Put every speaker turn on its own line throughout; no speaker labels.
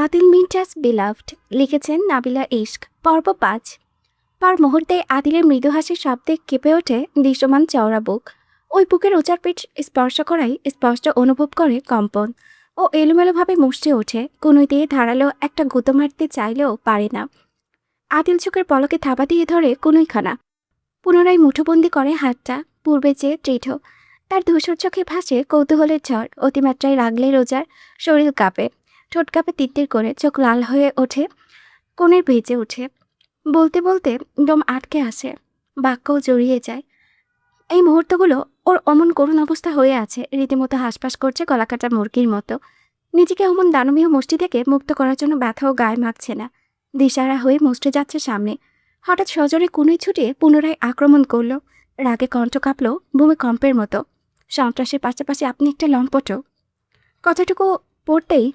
Adil মির্জাস beloved লিখেছেন নাবিলা ইশক পর্ব ৫। পর মুহূর্তে আদিলের মৃদু হাসির শব্দে কেঁপে ওঠে দৃশ্যমান চওড়া বুক। ওই বুকের উচার পিঠ স্পর্শ করাই স্পষ্ট অনুভব করে কম্পন। ও এলোমেলোভাবে মুষড়ে ওঠে, কোনোই দিয়ে ধারালো একটা গুঁতো মারতে চাইলেও পারে না। আদিল চোখের পলকে থাবা দিয়ে ধরে কোনোইখানা, পুনরায় মুঠোবন্দি করে হাতটা, পূর্বে চেয়ে দৃঢ়। তার ধূসর চোখে ভাসে কৌতূহলের ঝড়। অতিমাত্রায় রাগলে রোজার শরীর কাঁপে, ঠোঁট কাঁপে তিত্তির করে, চোখ লাল হয়ে ওঠে, কোণের ভেজে ওঠে। বলতে বলতে দম আটকে আসে, বাক্যও জড়িয়ে যায়। এই মুহূর্তগুলো ওর অমন করুণ অবস্থা হয়ে আছে, রীতিমতো হাঁসফাঁস করছে গলাকাটা মুরগির মতো। নিজেকে অমন দানবীয় মুষ্টি থেকে মুক্ত করার জন্য ব্যথাও গায়ে মাখছে না, দিশারা হয়ে মুষ্টে যাচ্ছে সামনে। হঠাৎ সজোরে কোনোই ছুটিয়ে পুনরায় আক্রমণ করল। রাগে কণ্ঠ কাঁপল ভূমিকম্পের মতো। সন্ত্রাসের পাশাপাশি আপনি একটা লম্পটও। কথাটুকু পড়তেই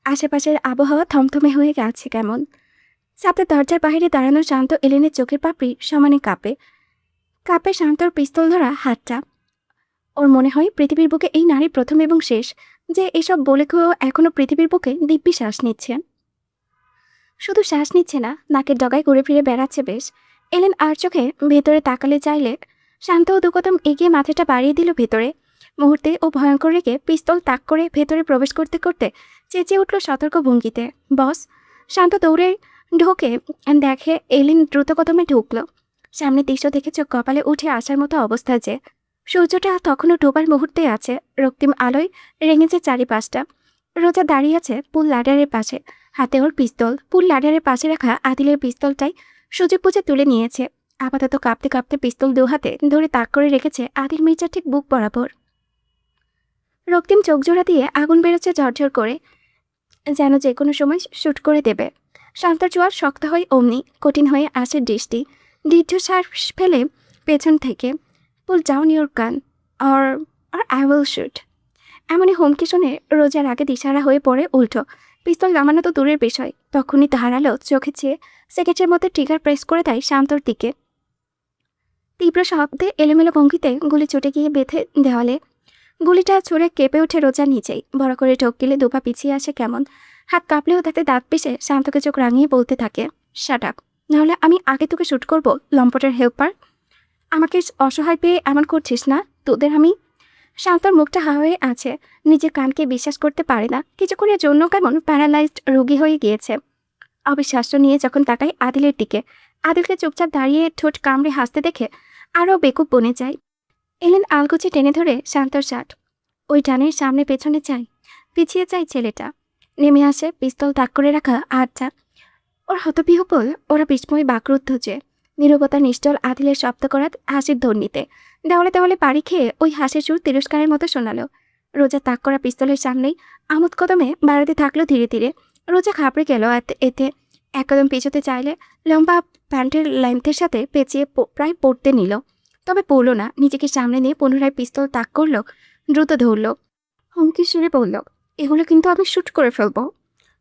আশেপাশের আবহাওয়া থমথমে হয়ে গেছে কেমন। সাথে দরজার বাইরে দাঁড়ানো শান্ত এলেনের চোখের পাপড়ি সমানে কাঁপে। কাঁপে শান্তর পিস্তল ধরা হাতটা। ওর মনে হয় পৃথিবীর বুকে এই নারী প্রথম এবং শেষ, যে এসব বলে কেউ এখনো পৃথিবীর বুকে দিব্যি শ্বাস নিচ্ছে। শুধু শ্বাস নিচ্ছে না, নাকের ডগায় ঘুরে ফিরে বেড়াচ্ছে বেশ। এলেন আর চোখে ভেতরে তাকালে চাইলে শান্তও দুকদম এগিয়ে মাথাটা বাড়িয়ে দিল ভেতরে। মুহূর্তে ও ভয়ঙ্কর রেখে পিস্তল তাক করে ভেতরে প্রবেশ করতে করতে চেঁচিয়ে উঠল সতর্ক ভঙ্গিতে, বস। শান্ত দৌড়ে ঢোকে, দেখে এলেন দ্রুত কদমে ঢুকল। সামনে দৃশ্য দেখে চোখ কপালে উঠে আসার মতো অবস্থা যে। সূর্যটা তখনও ডোবার মুহূর্তে আছে, রক্তিম আলোয় রেঙেছে চারিপাশটা। রোজা দাঁড়িয়ে আছে পুল লাডারের পাশে, হাতে ওর পিস্তল। পুল লাডারের পাশে রাখা আদিলের পিস্তলটাই সুযোগ বুঝে তুলে নিয়েছে। আপাতত কাঁপতে কাঁপতে পিস্তল দু হাতে ধরে তাক করে রেখেছে আদিল মির্জার ঠিক বুক বরাবর। রক্তিম চোখ জোড়া দিয়ে আগুন বেরোচ্ছে ঝরঝর করে, যেন যে কোনো সময় শুট করে দেবে। শান্তর জোয়ার শক্ত হয় অমনি, কঠিন হয়ে আসে দৃষ্টি। দীর্ঘশ্বাস ফেলে পেছন থেকে, পুল ডাউন ইউর গান or or I will shoot. এমনই হুমকি শুনে রোজার আগে দিশারা হয়ে পড়ে উল্টো। পিস্তল নামানো তো দূরের বিষয়, তখনই ধারালো চোখে চেয়ে সেকেন্ডের মধ্যে ট্রিগার প্রেস করে দেয় শান্তর দিকে। তীব্র শব্দে এলোমেলো ভঙ্গিতে গুলি ছুটে গিয়ে বেঁধে দেওয়ালে। গুলিটা ছুঁড়ে কেঁপে ওঠে রোজা নিচেই, বড় করে ঠোক গিলে দুপা পিছিয়ে আসে কেমন। হাত কাঁপলেও তাতে দাঁত পিষে শান্তকে চোখ রাঙিয়ে বলতে থাকে, শাট আপ, নাহলে আমি আগে তোকে শুট করব, লম্পটের হেল্পার। আমাকে অসহায় পেয়ে এমন করছিস না? তোদের আমি। শান্তর মুখটা হা হয়ে আছে, নিজের কানকে বিশ্বাস করতে পারে না। কিছুক্ষণের জন্য কেমন প্যারালাইজড রোগী হয়ে গিয়েছে। অবিশ্বাস্য নিয়ে যখন তাকাই আদিলের দিকে, আদিলকে চুপচাপ দাঁড়িয়ে ঠোঁট কামড়ে হাসতে দেখে আরও বেকুব বনে যায়। এলেন আলগুচি টেনে ধরে শান্তর শার্ট, ওই টানের সামনে পেছনে চাই, পিছিয়ে চাই ছেলেটা। নেমে আসে পিস্তল তাক করে রাখা হাতটা। ওর হতবিহ্বল ওরা বিস্ময় বাকরুদ্ধ যে। নীরবতা নিশ্চল আদিলের শব্দ করা হাসির ধ্বনিতে। দেওয়ালে দেওয়ালে পাড়ি খেয়ে ওই হাসির সুর তিরস্কারের মতো শোনালো। রোজা তাক করা পিস্তলের সামনেই আমোদ কদমে বাড়াতে থাকলো ধীরে ধীরে। রোজা ঘাবড়ে গেল এতে। এক কদম পিছোতে চাইলে লম্বা প্যান্টের লেন্থের সাথে পেঁচিয়ে প্রায় পড়তে নিল, তবে পড়ল না। নিজেকে সামনে নিয়ে পুনরায় পিস্তল তাক করলো, দ্রুত ধরল। হুমকি সুরে বলল, এগুলো কিন্তু আমি শুট করে ফেলবো।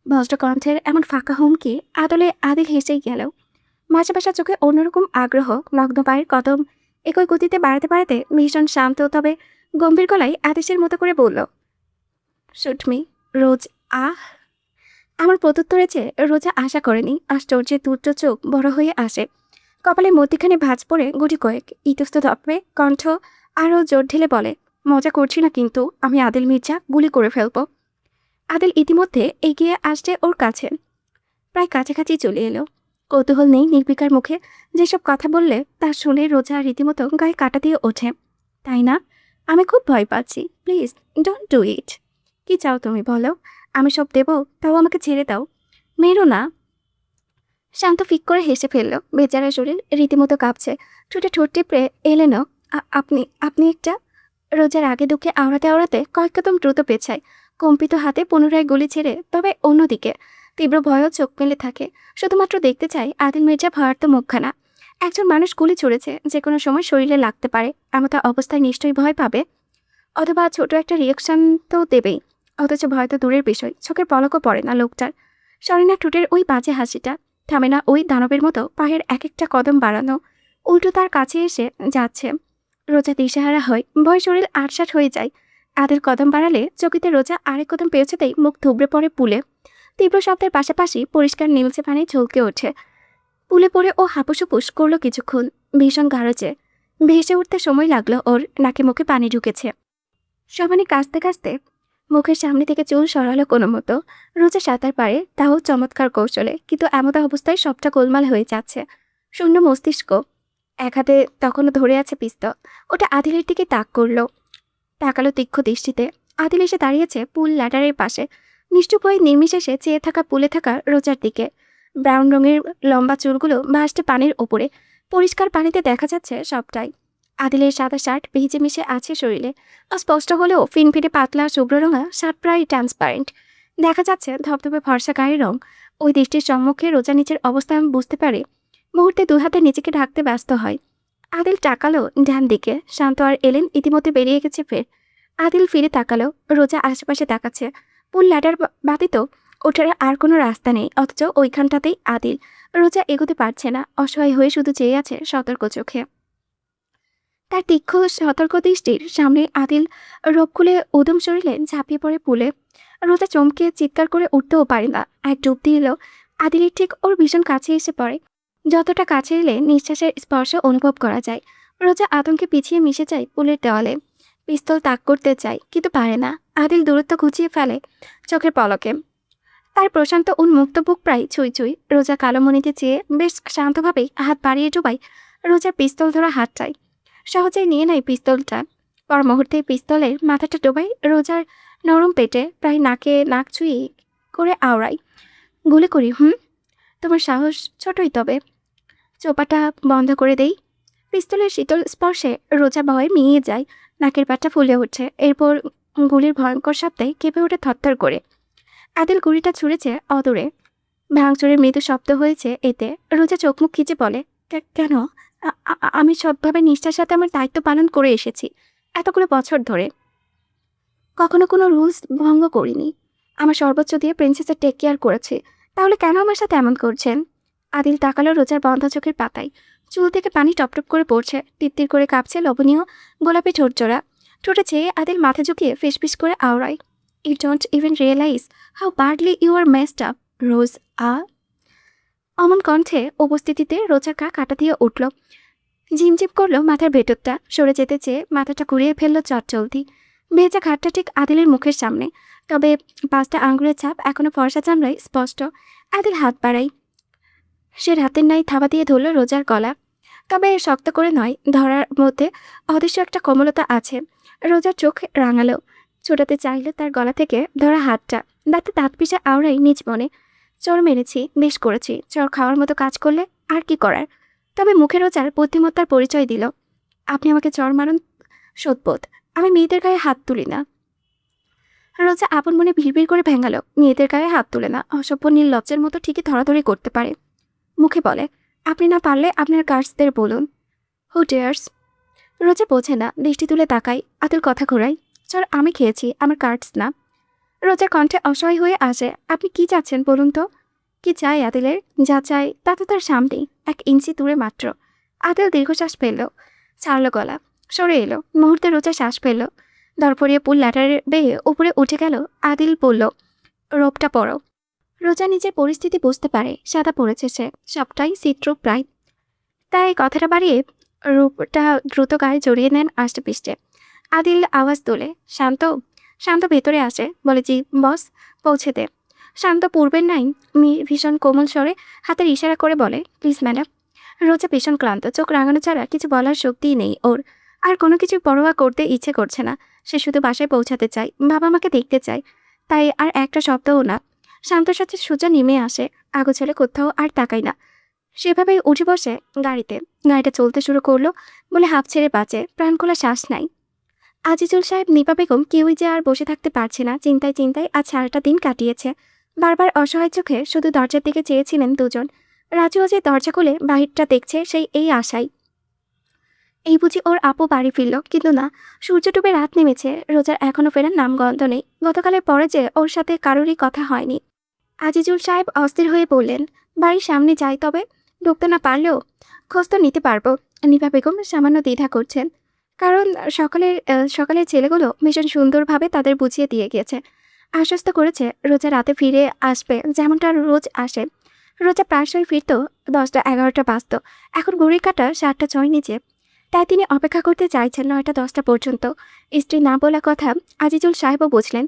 বজ্রকণ্ঠের এমন ফাঁকা হুমকি আদলে আদিল হেসেই গেল। মাঝে বাসা চোখে অন্যরকম আগ্রহ। লগ্ন পায়ের কদম একই গতিতে বাড়াতে বাড়াতে ভীষণ শান্ত তবে গম্ভীর গলায় আদেশের মতো করে বলল, শুট মি। রোজ আহ আমার প্রত্যুত্তরে চেয়ে রোজা আশা করেনি। আশ্চর্যের তুচ্ছ চোখ বড় হয়ে আসে, কপালে মধ্যিখানে ভাঁজ পড়ে গুটি কয়েক। ইতস্তত হবে কণ্ঠ আরও জোর ঢেলে বলে, মজা করছি না কিন্তু, আমি আদিল মির্জা গুলি করে ফেলবো। আদিল ইতিমধ্যে এগিয়ে আসছে ওর কাছে, প্রায় কাছাকাছি চলে এলো। কৌতূহল নেই নির্বিকার মুখে, যেসব কথা বললে তা শুনে রোজা রীতিমতো গায়ে কাটা দিয়ে ওঠে। তাই না? আমি খুব ভয় পাচ্ছি, প্লিজ ডোন্ট ডু ইট। কি চাও তুমি বলো, আমি সব দেবো, তাও আমাকে ছেড়ে দাও, মেরো না। শান্ত ফিক করে হেসে ফেলল। বেচারা শরীর রীতিমতো কাঁপছে, ঠোঁটে ঠোঁট টিপড়ে এলেনও। আপনি আপনি একটা। রোজার আগে দুঃখে আওড়াতে আওড়াতে কয়েক কদম দ্রুত পেছায়, কম্পিত হাতে পুনরায় গুলি ছেড়ে। তবে অন্যদিকে তীব্র ভয়ও চোখ মেলে থাকে। শুধুমাত্র দেখতে চাই আদিল মির্জা ভয়ার্ত মুখখানা। একজন মানুষ গুলি ছুড়েছে, যে কোনো সময় শরীরে লাগতে পারে, এমত অবস্থায় নিশ্চয়ই ভয় পাবে, অথবা ছোট একটা রিয়াকশন তো দেবেই। অথচ ভয় তো দূরের বিষয়, চোখের পলকও পড়ে না লোকটার। সরেনা ঠোঁটের ওই বাজে হাসিটা থামে না, ওই দানবের মতো পায়ের এক একটা কদম বাড়ানো, উল্টো তার কাছে এসে যাচ্ছে। রোজা দিশেহারা হয়, ভয় শরীর আটসাট হয়ে যায়। আদিল কদম বাড়ালে চকিতে রোজা আরেক কদম পেয়েছেতেই মুখ থুবড়ে পড়ে পুলে। তীব্র শব্দের পাশাপাশি পরিষ্কার নীলচে পানি ঝলকে ওঠে। পুলে পড়ে ও হাপুসুপুস করলো কিছুক্ষণ, ভীষণ গাঢ়চে। ভেসে উঠতে সময় লাগলো ওর, নাকে মুখে পানি ঢুকেছে। সমানে কাঁচতে কাঁচতে মুখের সামনে থেকে চুল সরালো কোনো মতো। রোজা সাঁতার পারে, তাও চমৎকার কৌশলে, কিন্তু এমত অবস্থায় সবটা গোলমাল হয়ে যাচ্ছে। শূন্য মস্তিষ্ক। এক হাতে তখনও ধরে আছে পিস্তল। ওটা আদিলের দিকে তাকালো তীক্ষ্ণ দৃষ্টিতে। আদিল এসে দাঁড়িয়েছে পুল ল্যাডারের পাশে, নিশ্চুপ হয়ে নির্বিশেষে চেয়ে থাকা পুলে থাকা রোজার দিকে। ব্রাউন রঙের লম্বা চুলগুলো ভাসছে পানির ওপরে, পরিষ্কার পানিতে দেখা যাচ্ছে সবটাই। আদিলের সাদা শার্ট ভিজে মিশে আছে শরীরে, স্পষ্ট হলেও ফিনফিনে পাতলা শুভ্র রঙা শার্ট প্রায় ট্রান্সপারেন্ট। দেখা যাচ্ছে ধবধবে ফর্সা গায়ের রং। ওই দৃষ্টির সম্মুখে রোজা নিচের অবস্থান বুঝতে পারে। মুহূর্তে দুই হাতে নিজেকে ঢাকতে ব্যস্ত হয়। আদিল তাকালো ডান দিকে, শান্ত আর এলেন ইতিমধ্যে বেরিয়ে গেছে ফের। আদিল ফিরে তাকালো, রোজা আশেপাশে তাকাচ্ছে। পুল ল্যাডার ব্যতীত ওঠার আর কোনো রাস্তা নেই, অথচ ওইখানটাতেই আদিল। রোজা এগোতে পারছে না, অসহায় হয়ে শুধু চেয়ে আছে সতর্ক চোখে। তার তীক্ষ্ণ সতর্ক দৃষ্টির সামনে আদিল রোগ খুলে উদম শরীরে ঝাঁপিয়ে পড়ে পুলে। রোজা চমকে চিৎকার করে উঠতেও পারে না। এক ডুব দিল আদিলের ঠিক ওর ভীষণ কাছে এসে পড়ে। যতটা কাছে এলে নিঃশ্বাসের স্পর্শ অনুভব করা যায়। রোজা আতঙ্কে পিছিয়ে মিশে যায় পুলের দেওয়ালে। পিস্তল তাক করতে চায়, কিন্তু পারে না। আদিল দূরত্ব ঘুচিয়ে ফেলে চোখের পলকে। তার প্রশান্ত উন্মুক্ত বুক প্রায় ছুঁই ছুঁই। রোজা কালোমণিতে চেয়ে বেশ শান্তভাবেই হাত বাড়িয়ে ডুবাই রোজার পিস্তল ধরা হাতটাই। সহজেই নিয়ে নেয় পিস্তলটা। পর মুহূর্তে পিস্তলের মাথাটা ডোবাই রোজার নরম পেটে, প্রায় নাকে নাক ছুঁয়ে করে আওড়াই। গুলি করি? তোমার সাহস ছোটই তবে। চোপাটা বন্ধ করে দেই। পিস্তলের শীতল স্পর্শে রোজা ভয়ে মিলিয়ে যায়। নাকের পাটটা ফুলে উঠছে। এরপর গুলির ভয়ঙ্কর শব্দে কেঁপে ওঠে থরথর করে। আদিল গুলিটা ছুঁড়েছে অদূরে, ভাঙচুরের মৃদু শব্দ হয়েছে এতে। রোজা চোখ মুখ খিচে বলে, কেন? আমি সবভাবে নিষ্ঠার সাথে আমার দায়িত্ব পালন করে এসেছি এতগুলো বছর ধরে। কখনো কোনো রুলস ভঙ্গ করিনি। আমার সর্বোচ্চ দিয়ে প্রিন্সেসের টেক কেয়ার করেছি। তাহলে কেন আমার সাথে এমন করছেন? আদিল তাকালো রোজার বন্ধ চোখের পাতায়। চুল থেকে পানি টপটপ করে পড়ছে, তিত্তির করে কাঁপছে লবণীয় গোলাপি ঠোঁটজোড়া। ঠোঁটে চেয়ে আদিল মাথা ঝুঁকিয়ে ফিসফিস করে আওড়ায়, you don't even realise how badly you are messed up Rose. অমন কণ্ঠে উপস্থিতিতে রোজার গা কাটা দিয়ে উঠল। ঝিমঝিম করলো মাথার ভেতরটা, সরে যেতে চেয়ে মাথাটা ঘুরিয়ে ফেললো চটচলতি। ভেজা ঘাটটা ঠিক আদিলের মুখের সামনে, তবে 5টা আঙ্গুলের ছাপ এখনো ফর্সা চামড়ায় স্পষ্ট। আদিল হাত বাড়াই, সে রাতের নাই থাবা দিয়ে ধরল রোজার গলা, তবে শক্ত করে নয়, ধরার মধ্যে অদৃশ্য একটা কোমলতা আছে। রোজার চোখ রাঙালো, ছোটাতে চাইল তার গলা থেকে ধরা হাতটা। দাঁতে দাঁত পিষে আওড়াই নিজ মনে, চর মেরেছি, বেশ করেছি। চর খাওয়ার মতো কাজ করলে আর কি করার। তবে মুখে রোজার বুদ্ধিমত্তার পরিচয় দিল, আপনি আমাকে চর মারুন, সৎবোধ। আমি মেয়েদের গায়ে হাত তুলি না। রোজা আপন মনে ভিড় করে ভেঙালো, মেয়েদের গায়ে হাত তুলে না, অসভ্য নির্লজ্জের মতো ঠিকই ধরাধরি করতে পারে। মুখে বলে, আপনি না পারলে আপনার গার্ডসদের বলুন। হু ডেয়ার্স? রোজা বোঝে না, দৃষ্টি তুলে তাকাই। আদিল কথা ঘোরাই, চর আমি খেয়েছি, আমার গার্ডস না। রোজার কণ্ঠে অসহায় হয়ে আসে, আপনি কি চাচ্ছেন বলুন তো? কি চাই আদিলের? যা চাই তা তো তার সামনেই, 1 ইঞ্চি দূরে মাত্র। আদিল দীর্ঘশ্বাস ফেলল, ছাড়ল গলা, সরে এলো। মুহূর্তে রোজা শ্বাস ফেলল। দরপরিয়ে পুল ল্যাডারে বেয়ে উপরে উঠে গেল। আদিল বলল, রোপটা পরো। রোজা নিজের পরিস্থিতি বুঝতে পারে, সাদা পড়েছে সে, সবটাই চিত্র প্রায়। তাই কথাটা বাড়িয়ে রূপটা দ্রুত গায়ে জড়িয়ে নেন আষ্টেপৃষ্টে। আদিল আওয়াজ তোলে, শান্ত। শান্ত ভেতরে আসে, বলে, জি বস, পৌঁছে দে। শান্ত পূর্বের নাই ভীষণ কোমল স্বরে হাতের ইশারা করে বলে, প্লিজ ম্যাডাম। রোজা ভীষণ ক্লান্ত, চোখ রাঙানো ছাড়া কিছু বলার শক্তিই নেই ওর। আর কোনো কিছু পরোয়া করতে ইচ্ছে করছে না। সে শুধু বাসায় পৌঁছাতে চায়, বাবা মাকে দেখতে চায়। তাই আর একটা শব্দও না। শান্তর সাথে সোজা নেমে আসে, আগোছালে কোথাও আর তাকাই না। সেভাবেই উঠে বসে গাড়িতে। গাড়িটা চলতে শুরু করলো বলে হাঁপ ছেড়ে বাঁচে, প্রাণখোলা শ্বাস নাই। আজিজুল সাহেব, নিপা বেগম কেউই যে আর বসে থাকতে পারছে না। চিন্তায় চিন্তায় আজ সারাটা দিন কাটিয়েছে। বারবার অসহায় চোখে শুধু দরজার দিকে চেয়েছিলেন দুজন। রাজুও যে দরজা খুলে বাহিরটা দেখছে সেই এই আশায়। এই বুঝি ওর আপু বাড়ি ফিরল, কিন্তু না, সূর্য ডুবে রাত নেমেছে। রোজার এখনো ফেরার নামগন্ধ নেই। গতকালের পরে যে ওর সাথে কারোরই কথা হয়নি। আজিজুল সাহেব অস্থির হয়ে বললেন, বাড়ির সামনে যাই তবে? ঢুকতে না পারলেও খোঁজ তো নিতে পারবো। নিপা বেগম সামান্য দ্বিধা করছেন, কারণ সকালের ছেলেগুলো ভীষণ সুন্দরভাবে তাদের বুঝিয়ে দিয়ে গিয়েছে। আশ্বস্ত করেছে রোজা রাতে ফিরে আসবে, যেমনটা রোজ আসে। রোজা প্রায়শই ফিরত 10টা-11টা বাজত। এখন ঘড়ির কাঁটা 7টা 6 নিচে। তাই তিনি অপেক্ষা করতে চাইছেন 9টা-10টা পর্যন্ত। স্ত্রী না বলা কথা আজিজুল সাহেবও বুঝলেন,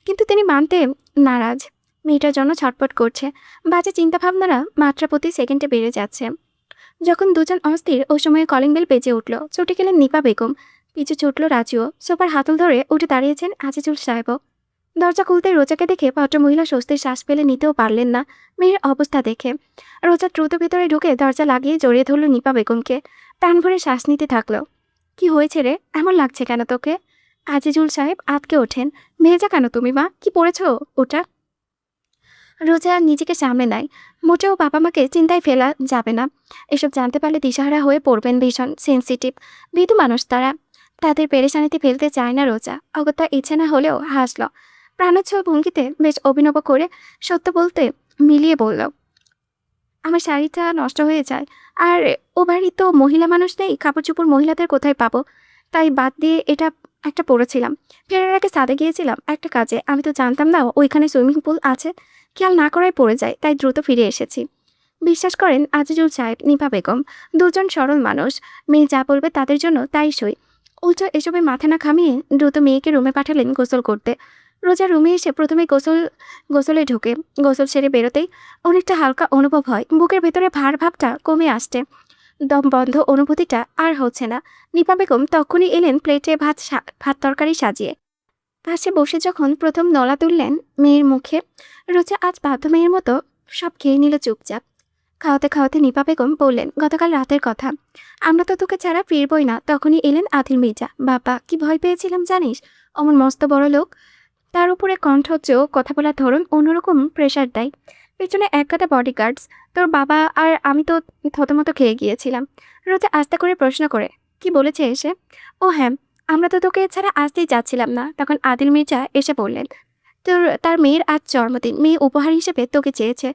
কিন্তু তিনি মানতে নারাজ। মেয়েটার জন্য ছটপট করছে। বাজে চিন্তাভাবনারা মাত্রা প্রতি সেকেন্ডে বেড়ে যাচ্ছে। যখন দুজন অস্থির, ওই সময়ে কলিং বেল বেজে উঠল। ছুটে গেলেন নিপা বেগম, পিছু ছুটল রাজুও। সোফার হাতল ধরে উঠে দাঁড়িয়েছেন আজিজুল সাহেবও। দরজা খুলতে রোজাকে দেখে ভদ্রমহিলা স্বস্তির শ্বাস ফেলে নিতেও পারলেন না মেয়ের অবস্থা দেখে। রোজা দ্রুত ভেতরে ঢুকে দরজা লাগিয়ে জড়িয়ে ধরল নিপা বেগমকে। প্রাণ ভরে শ্বাস নিতে থাকলো। কি হয়েছে রে, এমন লাগছে কেন তোকে? আজিজুল সাহেব আটকে ওঠেন। ভেজা কেন তুমি মা, কি পড়েছ ওটা? রোজা নিজেকে সামলে নেয়। মোটেও বাবা মাকে চিন্তায় ফেলা যাবে না। এসব জানতে পারলে দিশাহারা হয়ে পড়বেন। ভীষণ সেন্সিটিভ, ভীতু মানুষ তারা। তাদের পেরেশানিতে ফেলতে চায় না রোজা। অগত্যা ইচ্ছে না হলেও হাসল। প্রাণোচ্ছল ভঙ্গিতে বেশ অভিনব করে সত্য বলতে মিলিয়ে বলল, আমার শাড়িটা নষ্ট হয়ে যায়। আর ও বাড়ি তো মহিলা মানুষ নেই, কাপড় চোপড় মহিলাদের কোথায় পাবো? তাই বাদ দিয়ে এটা একটা পরেছিলাম। ফেরার আগে সাদে গিয়েছিলাম একটা কাজে, আমি তো জানতাম না ওইখানে সুইমিং পুল আছে। খেয়াল না করাই পড়ে যায়, তাই দ্রুত ফিরে এসেছি। বিশ্বাস করেন আজিজুল সাহেব, নিপা বেগম দুজন সরল মানুষ। মেয়ে যা বলবে তাদের জন্য তাই সই। উল্টো এসবে মাথা না ঘামিয়ে দ্রুত মেয়েকে রুমে পাঠালেন গোসল করতে। রোজা রুমে এসে প্রথমে গোসলে ঢোকে। গোসল সেরে বেরোতেই অনেকটা হালকা অনুভব হয়। বুকের ভেতরে ভার ভাবটা কমে আসছে। দম বন্ধ অনুভূতিটা আর হচ্ছে না। নিপা বেগম তখনই এলেন প্লেটে ভাত তরকারি সাজিয়ে। পাশে বসে যখন প্রথম নলা তুললেন মেয়ের মুখে, রোজা আজ বাধ্য মেয়ের মতো সব খেয়ে নিল চুপচাপ। খাওয়াতে খাওয়াতে নিপা বেগম বললেন, গতকাল রাতের কথা। আমরা তো তোকে ছাড়া ফিরবই না, তখনই এলেন আদিল মির্জা। বাবা, কি ভয় পেয়েছিলাম জানিস? অমন মস্ত বড় লোক, তার উপরে কণ্ঠ চেয়েও কথা বলার ধরন অন্যরকম প্রেশার দেয়। পেছনে এক গাদা বডিগার্ডস। তোর বাবা আর আমি তো থতমত খেয়ে গিয়েছিলাম। রোজা আস্তে করে প্রশ্ন করে, কি বলেছে এসে? ও হ্যাঁ, আমরা তো তোকে ছাড়া আসতেই যাচ্ছিলাম না। তখন আদিল মির্জা এসে বললেন, তার মেয়ের আজ জন্মদিন, মেয়ে উপহার হিসেবে তোকে চেয়েছে,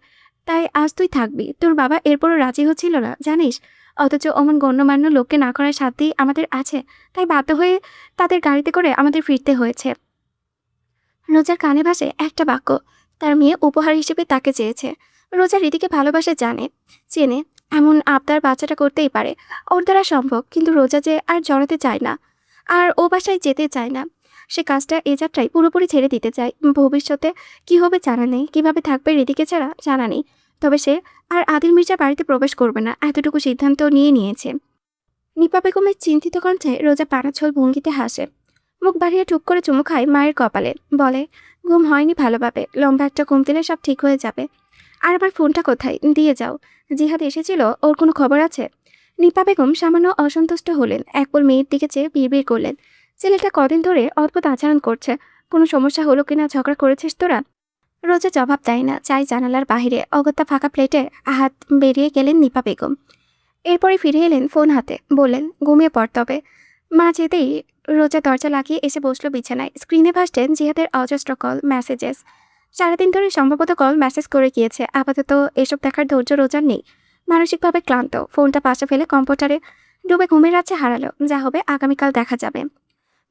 তাই আজ তুই থাকবি। তোর বাবা এরপরও রাজি হচ্ছিল না জানিস, অথচ অমন গণ্যমান্য লোককে না করার সাধ্যই আমাদের আছে। তাই বাধ্য হয়ে তাদের গাড়িতে করে আমাদের ফিরতে হয়েছে। রোজার কানে ভাসে একটা বাক্য, তার মেয়ে উপহার হিসেবে তাকে চেয়েছে। রোজা রীতিকে ভালোবাসে, চেনে। এমন আবদার বাচ্চাটা করতেই পারে, ওর দ্বারা সম্ভব। কিন্তু রোজা যে আর জড়াতে চায় না, আর ও বাসায় যেতে চায় না। সে কাজটা এ যাত্রায় পুরোপুরি ছেড়ে দিতে চায়। ভবিষ্যতে কি হবে জানা নেই, কিভাবে থাকবে রীতিকে ছাড়া জানা নেই। তবে সে আর আদিল মির্জা বাড়িতে প্রবেশ করবে না, এতটুকু সিদ্ধান্ত নিয়েছে। নিপা বেগমের চিন্তিত কণ্ঠে রোজা পানাছল ভঙ্গিতে হাসে। মুখ বাড়িয়ে টুক করে চুমু খায় মায়ের কপালে। বলে, ঘুম হয়নি ভালোভাবে, লম্বা একটা ঘুম দিলে সব ঠিক হয়ে যাবে। আর আমার ফোনটা কোথায়, দিয়ে যাও। জিহাদ এসেছিল, ওর কোনো খবর আছে? নিপা বেগম সামান্য অসন্তুষ্ট হলেন। একপল মেয়ের দিকে চেয়ে বিড়বিড় করলেন, ছেলেটা কদিন ধরে অদ্ভুত আচরণ করছে। কোনো সমস্যা হলো কিনা, ঝগড়া করেছিস তোরা? রোজা জবাব দেয় না, চাই জানালার বাহিরে। অগত্যা ফাঁকা প্লেটে হাত বেরিয়ে গেলেন নিপা বেগম। এরপরে ফিরে এলেন ফোন হাতে, বললেন, ঘুমিয়ে পড়তে হবে। মা যেতেই রোজা দরজা লাগিয়ে এসে বসলো বিছানায়। স্ক্রিনে ভাসতেন জিহাদের অজস্র কল মেসেজেস। সারাদিন ধরে সম্ভবত কল মেসেজ করে গিয়েছে। আপাতত এসব দেখার ধৈর্য রোজার নেই। মানসিকভাবে ক্লান্ত, ফোনটা পাশে ফেলে কম্পিউটারে ডুবে ঘুমের রাজ্যে হারালো। যা হবে আগামীকাল দেখা যাবে।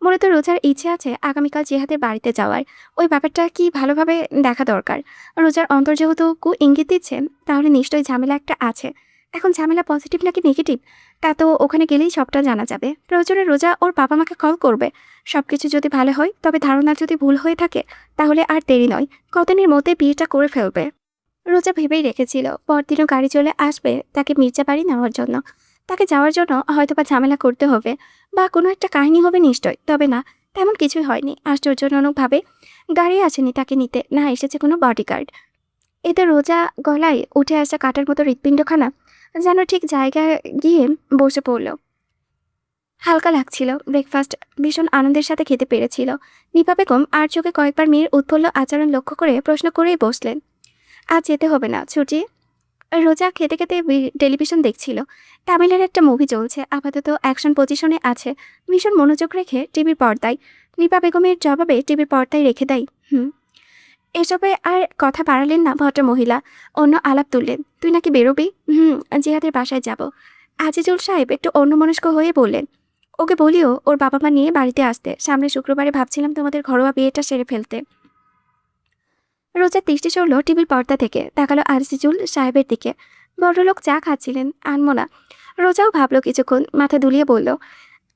মূলত রোজার ইচ্ছে আছে আগামীকাল জিহাদের বাড়িতে যাওয়ার। ওই ব্যাপারটা কি ভালোভাবে দেখা দরকার। রোজার অন্তর যেহেতু ইঙ্গিত দিচ্ছেন, তাহলে নিশ্চয়ই ঝামেলা একটা আছে। এখন ঝামেলা পজিটিভ নাকি নেগেটিভ, তা তো ওখানে গেলেই সবটা জানা যাবে। প্রয়োজনে রোজা ওর বাবা মাকে কল করবে। সবকিছু যদি ভালো হয়, তবে ধারণা যদি ভুল হয়ে থাকে, তাহলে আর দেরি নয়, কদিনের মধ্যে বিয়েটা করে ফেলবে। রোজা ভেবেই রেখেছিল পরদিনও গাড়ি চলে আসবে তাকে মির্জা বাড়ি নেওয়ার জন্য। তাকে যাওয়ার জন্য হয়তোবা ঝামেলা করতে হবে, বা কোনো একটা কাহিনী হবে নিশ্চয়। তবে না, তেমন কিছুই হয়নি। আশ্চর্যজনকভাবে গাড়ি আসেনি তাকে নিতে, না এসেছে কোনো বডিগার্ড। এতে রোজা গলায় উঠে আসা কাটার মতো হৃৎপিণ্ডখানা যেন ঠিক জায়গায় গিয়ে বসে পড়ল। হালকা লাগছিল। ব্রেকফাস্ট ভীষণ আনন্দের সাথে খেতে পেরেছিল। নিপা বেগম আর চোখে কয়েকবার মেয়ের উৎফুল্ল আচরণ লক্ষ্য করে প্রশ্ন করেই বসলেন, আজ যেতে হবে না ছুটি? রোজা খেতে খেতে টেলিভিশন দেখছিল। তামিলের একটা মুভি চলছে, আপাতত অ্যাকশন পজিশনে আছে। ভীষণ মনোযোগ রেখে টিভির পর্দায়। নিপা বেগমের জবাবে টিভির পর্দায় রেখে দেয়, এসবে আর কথা বাড়ালেন না ভদ্রমহিলা। অন্য আলাপ তুললেন, তুই নাকি বেরোবি? জিহাদের বাসায় যাব। আজিজুল সাহেব একটু অন্যমনস্ক হয়ে বললেন, ওকে বলিও ওর বাবা মা নিয়ে বাড়িতে আসতে। সামনে শুক্রবারে ভাবছিলাম তোমাদের ঘরোয়া বিয়েটা সেরে ফেলতে। রোজা দৃষ্টি সরল টিভির পর্দা থেকে, তাকালো আরজিজুল সাহেবের দিকে। ভদ্রলোক চা খাচ্ছিলেন, আনমনা। রোজাও ভাবলো কিছুক্ষণ, মাথা দুলিয়ে বলল,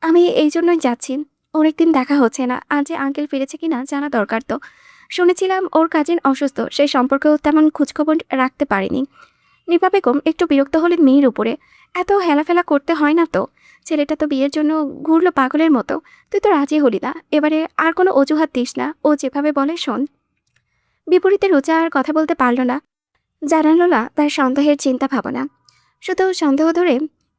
আমি এই জন্যই যাচ্ছি। অনেকদিন দেখা হচ্ছে না, আজ যে আঙ্কেল ফিরেছে কিনা জানা দরকার তো। শুনেছিলাম ওর কাজিন অসুস্থ, সেই সম্পর্কেও তেমন খোঁজখবর রাখতে পারেনি। নিপা বেগম একটু বিরক্ত হলেন মেয়ের উপরে। এত হেলাফেলা করতে হয় না তো। ছেলেটা তো বিয়ের জন্য ঘুরলো পাগলের মতো। তুই তো রাজি হলি না, এবারে আর কোনো অজুহাত দিস না। ও যেভাবে বলে শোন। বিপরীতে রোজা আর কথা বলতে পারল না, জানালো না তার সন্দেহের চিন্তা ভাবনা। শুধু সন্দেহ ধরে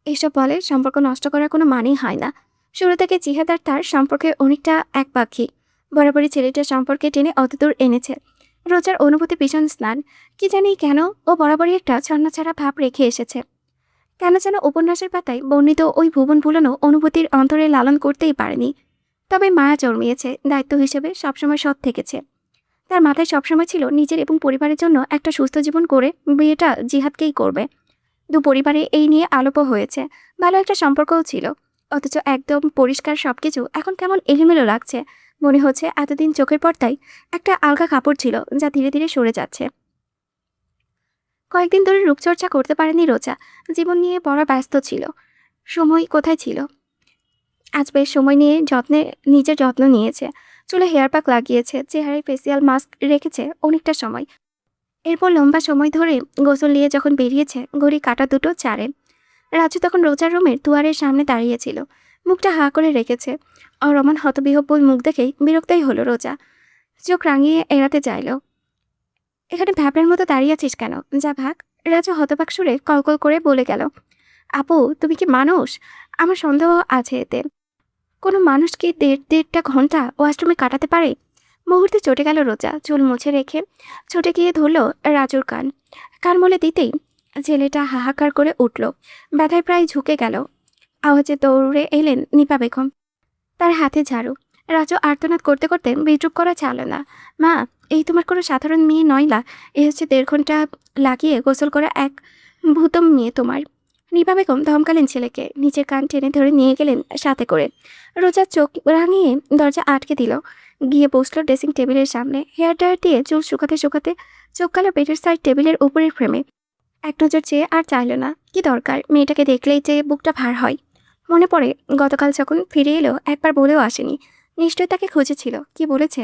এসব বলে সম্পর্ক নষ্ট করার কোনো মানেই হয় না। শুরু থেকে জিহাদ আর তার সম্পর্কে অনেকটা এক পাখি, বরাবরই ছেলেটার সম্পর্কে টেনে অতদূর এনেছে। রোজার অনুভূতি ভীষণ স্নান। কি জানি কেন ও বরাবরই একটা ছন্নছাড়া ভাব রেখে এসেছে। কেন যেন উপন্যাসের পাতায় বর্ণিত ওই ভুবন ভুলানো অনুভূতির অন্তরে লালন করতেই পারেনি। তবে মায়া জন্মিয়েছে, দায়িত্ব হিসেবে সবসময় সৎ থেকেছে। তার মাথায় সবসময় ছিল নিজের এবং পরিবারের জন্য একটা সুস্থ জীবন করে বিয়েটা জিহাদকেই করবে। দু পরিবারে এই নিয়ে আলোপ হয়েছে, ভালো একটা সম্পর্কও ছিল। অথচ একদম পরিষ্কার সবকিছু এখন কেমন এলোমেলো লাগছে। মনে হচ্ছে এতদিন চোখের পর্দায় একটা আলগা কাপড় ছিল, যা ধীরে ধীরে সরে যাচ্ছে। কয়েকদিন ধরে রূপচর্চা করতে পারেনি রোজা, জীবন নিয়ে বড় ব্যস্ত ছিল। সময় কোথায় ছিল। আজ বেশ সময় নিয়ে নিজের যত্ন নিয়েছে। চুলে হেয়ার প্যাক লাগিয়েছে, চেহারায় ফেসিয়াল মাস্ক রেখেছে অনেকটা সময়। এরপর লম্বা সময় ধরে গোসল নিয়ে যখন বেরিয়েছে, ঘড়ি কাটা 2:04। রাজু তখন রোজার রুমের দুয়ারের সামনে দাঁড়িয়েছিল, মুখটা হা করে রেখেছে। অরমান হতবিহ্বল মুখ দেখেই বিরক্তই হলো রোজা। চোখ রাঙিয়ে এড়াতে চাইল। এখানে ভ্যাবলার মতো দাঁড়িয়ে আছিস কেন, যা ভাগ। রাজু হতবাক সুরে কলকল করে বলে গেল, আপু তুমি কি মানুষ? আমার সন্দেহ আছে এতে। কোনো মানুষ কি দেড়টা ঘন্টা ওয়াশরুমে কাটাতে পারে? মুহূর্তে চটে গেল রোজা, চুল মুছে রেখে ছুটে গিয়ে ধরল রাজুর কান মলে দিতেই ছেলেটা হাহাকার করে উঠল, ব্যথায় প্রায় ঝুঁকে গেল। আওয়াজে দৌড়ে এলেন নিপা বেগম, তার হাতে ঝাড়ু। রাজু আর্তনাদ করতে করতে বিদ্রুপ করা ছাড়ল না। মা, এই তোমার কোনো সাধারণ মেয়ে নয়লা, এ হচ্ছে 1.5 ঘন্টা লাগিয়ে গোসল করা এক ভূতম মেয়ে তোমার। নিপা বেগম ধমকালেন ছেলেকে, নিচের কান টেনে ধরে নিয়ে গেলেন সাথে করে। রোজার চোখ রাঙিয়ে দরজা আটকে দিল, গিয়ে বসলো ড্রেসিং টেবিলের সামনে। হেয়ার ড্রায়ার দিয়ে চুল শুকাতে শুকাতে চোখ গেল বেডের সাইড টেবিলের উপরের ফ্রেমে। এক নজর চেয়ে আর চাইল না। কি দরকার, মেয়েটাকে দেখলেই যে বুকটা ভার হয়। মনে পড়ে গতকাল যখন ফিরে এলো একবার বলেও আসেনি। নিশ্চয়ই তাকে খুঁজেছিল। কি বলেছে,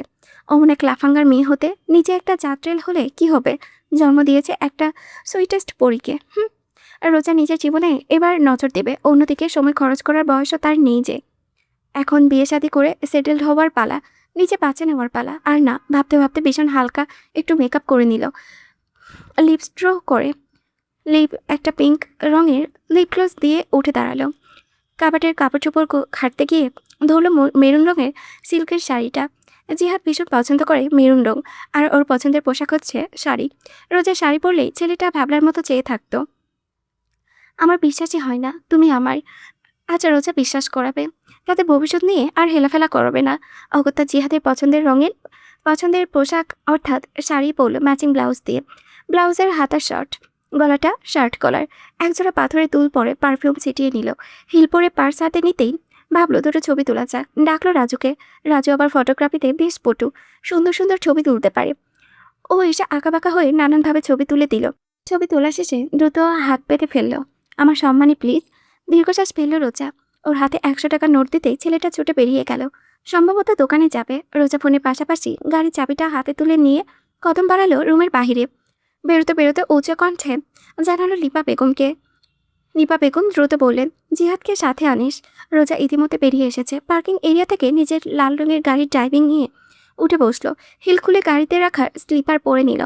অমন এক লাফাঙ্গার মেয়ে হতে নিজে একটা জাত্রেল হলে কি হবে। জন্ম দিয়েছে একটা সুইটেস্ট পরীকে। আর রোজা নিজের জীবনে এবার নজর দেবে, অন্যদিকে সময় খরচ করার বয়সও তার নেই যে। এখন বিয়ে শাদী করে সেটেলড হওয়ার পালা, নিজে বাঁচে নেওয়ার পালা। আর না, ভাবতে ভাবতে ভীষণ হালকা একটু মেকআপ করে নিল, লিপস্ট্রো করে একটা পিঙ্ক রঙের লিপ গ্লস দিয়ে উঠে দাঁড়ালো। কাবাটের কাপড় চোপড় ঘাটতে গিয়ে ধরলো মেরুন রঙের সিল্কের শাড়িটা। জিহাদ ভীষণ পছন্দ করে মেরুন রঙ, আর ওর পছন্দের পোশাক হচ্ছে শাড়ি। রোজা শাড়ি পরলেই ছেলেটা ভাবলার মতো চেয়ে থাকতো। আমার বিশ্বাসই হয় না তুমি আমার। আচ্ছা রোজা বিশ্বাস করাবে, তাতে ভবিষ্যৎ নিয়ে আর হেলাফেলা করবে না। অগত্যা জিহাদের পছন্দের পোশাক অর্থাৎ শাড়ি পরল ম্যাচিং ব্লাউজ দিয়ে। ব্লাউজের হাতার শর্ট, গলাটা শার্ট কলার। একজোড়া পাথরের দুল পরে পারফিউম ছিটিয়ে নিল। হিল পরে পার্স হাতে নিতেই ভাবলো দুটো ছবি তোলা যাক। ডাকলো রাজুকে। রাজু আবার ফটোগ্রাফিতে বেশ পটু, সুন্দর সুন্দর ছবি তুলতে পারে। ও এসে আঁকাবাঁকা হয়ে নানানভাবে ছবি তুলে দিল। ছবি তোলা শেষে দ্রুত হাত পেতে ফেললো। আমার সম্মানী প্লিজ। দীর্ঘশ্বাস ফেলল রোজা। ওর হাতে 100 টাকার নোট দিতেই ছেলেটা ছুটে বেরিয়ে গেল। সম্ভবত দোকানে যাবে। রোজা ফোনের পাশাপাশি গাড়ির চাবিটা হাতে তুলে নিয়ে কদম বাড়ালো রুমের বাহিরে। বেরোতে বেরোতে উঁচু কণ্ঠে জানালো লিপা বেগমকে। লিপা বেগম দ্রুত বললেন, জিহাদকে সাথে আনিস। রোজা ইতিমধ্যে বেরিয়ে এসেছে। পার্কিং এরিয়া থেকে নিজের লাল রঙের গাড়ির ড্রাইভিং নিয়ে উঠে বসলো। হিল খুলে গাড়িতে রাখার স্লিপার পরে নিল।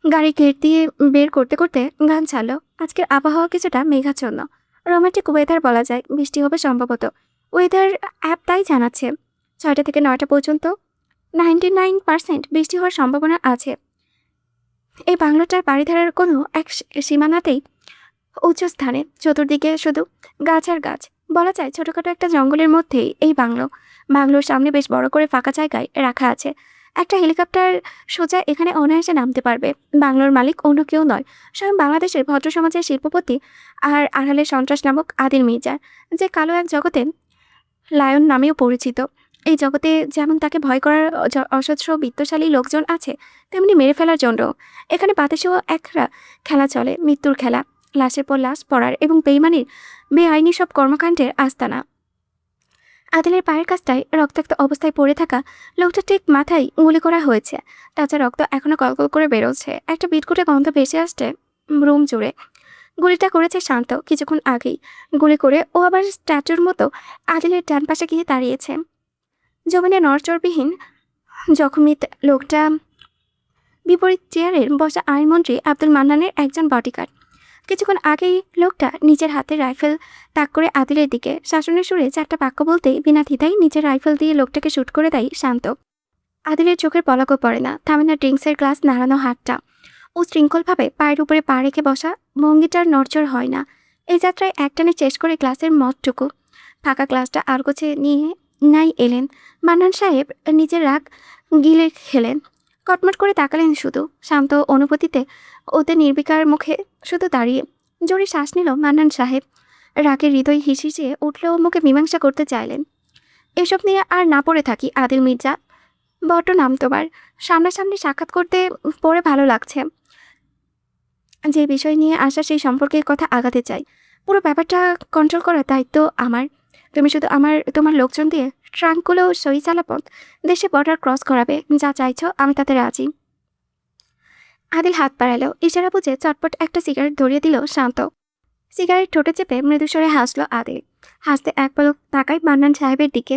গাড়ি গেট দিয়ে বের করতে করতে গান ছাড়লো। আজকের আবহাওয়া কিছুটা মেঘাচ্ছন্ন, রোমান্টিক ওয়েদার বলা যায়। বৃষ্টি হবে সম্ভবত, ওয়েদার অ্যাপ তাই জানাচ্ছে। 6টা থেকে 9টা পর্যন্ত 99% বৃষ্টি হওয়ার সম্ভাবনা আছে। এই বাংলোটার বাড়িধারার কোনো এক সীমানাতেই উঁচু স্থানে, চতুর্দিকে শুধু গাছ আর গাছ। বলা যায় ছোটখাটো একটা জঙ্গলের মধ্যেই এই বাংলোর সামনে বেশ বড় করে ফাঁকা জায়গায় রাখা আছে একটা হেলিকপ্টার। সোজা এখানে অনায়াসে নামতে পারবে। বাংলোর মালিক অন্য কেউ নয়, স্বয়ং বাংলাদেশের ভদ্র সমাজের শিল্পপতি আর আড়ালে সন্ত্রাস নামক আদিল মির্জা, যে কালো এক জগতে লায়ন নামেও পরিচিত। এই জগতে যেমন তাকে ভয় করার অসহ্য বিত্তশালী লোকজন আছে, তেমনি মেরে ফেলার জন্য এখানে বাতাসেও একটা খেলা চলে, মৃত্যুর খেলা, লাশের পর লাশ পড়ার এবং বেইমানির বেআইনি সব কর্মকাণ্ডের আস্তানা। আদিলের পায়ের কাছটায় রক্তাক্ত অবস্থায় পড়ে থাকা লোকটা ঠিক মাথায় গুলি করা হয়েছে। তাজা রক্ত এখনো কলকল করে বেরোচ্ছে, একটা বিটকুটে গন্ধ ভেসে আসছে রুম জুড়ে। গুলিটা করেছে শান্ত কিছুক্ষণ আগেই। গুলি করে ও আবার স্ট্যাচুর মতো আদিলের ডান পাশে গিয়ে দাঁড়িয়েছে। জমিনে নড়চড়বিহীন জখমি লোকটা বিপরীত চেয়ারের বসা আইনমন্ত্রী আব্দুল মান্নানের একজন বডিগার্ড। কিছুক্ষণ আগেই লোকটা নিজের হাতে রাইফেল তাক করে আদিলের দিকে শাসনের সুরে চারটা বাক্য বলতেই বিনা দ্বিধায় নিজের রাইফেল দিয়ে লোকটাকে শুট করে দেয় শান্ত। আদিলের চোখের পলকও পড়ে না, থামে না ড্রিঙ্কসের গ্লাস নাড়ানো হাতটা। ও শৃঙ্খলভাবে পায়ের উপরে পা রেখে বসা, ভঙ্গিটার নড়চড় হয় না। এই যাত্রায় একটানে চেষ্টা করে গ্লাসের মদটুকু। ফাঁকা গ্লাসটা আর গোছে নিয়ে নাই এলেন। মান্নান সাহেব নিজের রাগ গিলে খেলেন, কটমট করে তাকালেন শুধু। শান্ত অনুভূতিতে ওদের নির্বিকার মুখে শুধু দাঁড়িয়ে জোরে শ্বাস নিল মান্নান সাহেব। রাগের হৃদয় হিসিয়ে উঠলেও মুখে মীমাংসা করতে চাইলেন। এসব নিয়ে আর না পড়ে থাকি আদিল মির্জা, বড্ড নাম তোমার। সামনাসামনি সাক্ষাৎ করতে পড়ে ভালো লাগছে। যে বিষয় নিয়ে আসা সেই সম্পর্কের কথা আগাতে চাই। পুরো ব্যাপারটা কন্ট্রোল করার দায়িত্ব আমার। তুমি শুধু তোমার লোকজন দিয়ে ট্রাঙ্কগুলো সই চালাপথ দেশে বর্ডার ক্রস করাবে। যা চাইছো আমি তাতে রাজি। আদিল হাত বাড়ালো, ইশারা বুঝে চটপট একটা সিগারেট ধরিয়ে দিল শান্ত। সিগারেট ঠোঁটে চেপে মৃদুস্বরে হাসলো আদিল। হাসতে এক পলক তাকায় মান্নান সাহেবের দিকে।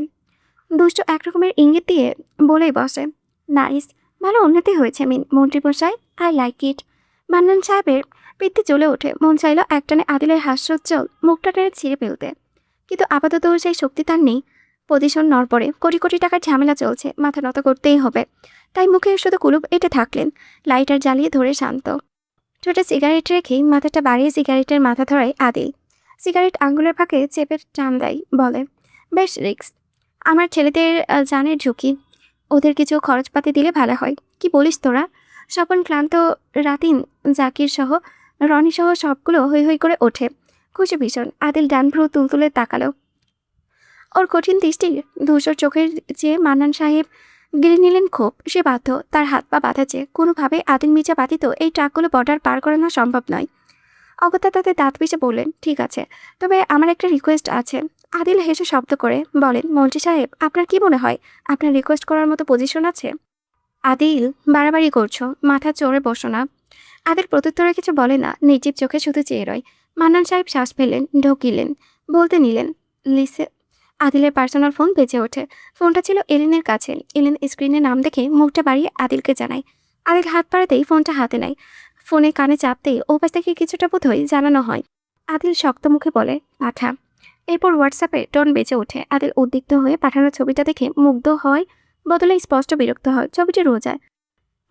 দুষ্ট একরকমের ইঙ্গিত দিয়ে বলেই বসে, নাইস, ভালো উন্নতি হয়েছে মন্ত্রীমশাই, আই লাইক ইট। মান্নান সাহেবের পিত্তি জ্বলে ওঠে, মন চাইল একটানে আদিলের হাস্যোজ্জ্বল মুখটা টেনে ছিঁড়ে ফেলতে, কিন্তু আপাতত সেই শক্তি তার নেই। পজিশন নড়বড়ে, কোটি কোটি টাকার ঝামেলা চলছে, মাথা নত করতেই হবে। তাই মুখে শুধু কুলুপ এঁটে থাকলেন, লাইটার জ্বালিয়ে ধরে শান্ত। ঠোঁটে সিগারেট রেখেই মাথাটা বাড়িয়ে সিগারেটের মাথা ধরায় আদিল। সিগারেট আঙ্গুলের ফাঁকে চেপে টান দেয়, বলে, বেশ রিক্স। আমার ছেলেদের জানের ঝুঁকি, ওদের কিছু খরচপাতি দিলে ভালো হয়। কি বলিস তোরা? স্বপন, ক্লান্ত, রাতিন, জাকির সহ রনি সহ সবগুলো হৈ হৈ করে ওঠে, খুশি ভীষণ। আদিল ডান ভ্রু তুলতুলে তাকালো। ওর কঠিন দৃষ্টি ধূসর চোখের চেয়ে মান্নান সাহেব গিলে নিলেন ক্ষোভ। সে বাধ্য, তার হাত পা বাঁধাচ্ছে। কোনোভাবে আদিল মির্জা ব্যতীত এই ট্রাকগুলো বর্ডার পার করানো সম্ভব নয়। অগত্যা তাতে দাঁত পিষে বললেন, ঠিক আছে, তবে আমার একটা রিকোয়েস্ট আছে। আদিল হেসে শব্দ করে বলেন, মন্ত্রী সাহেব, আপনার কি মনে হয় আপনার রিকোয়েস্ট করার মতো পজিশন আছে? আদিল, বাড়াবাড়ি করছো, মাথা চড়ে বসো না। আদিল প্রত্যুত্তরে কিছু বলে না, নির্জীব চোখে শুধু চেয়ে রয়। মান্নান সাহেব শ্বাস ফেললেন, ঢকিলেন, বলতে নিলেন, লিসে। আদিলের পার্সোনাল ফোন বেজে ওঠে। ফোনটা ছিল এলেনের কাছে। এলেন স্ক্রিনে নাম দেখে মুখটা বাড়িয়ে আদিলকে জানায়। আদিল হাত বাড়াতেই ফোনটা হাতে নেয়। ফোনে কানে চাপতেই ওপাশ থেকে কিছুটা বোধহয় জানানো হয়। আদিল শক্ত মুখে বলে, পাঠা। এরপর হোয়াটসঅ্যাপে টোন বেজে ওঠে। আদিল উদ্বিগ্ন হয়ে পাঠানোর ছবিটা দেখে মুগ্ধ হয়, বদলে স্পষ্ট বিরক্ত হয়। ছবিটি রোজার।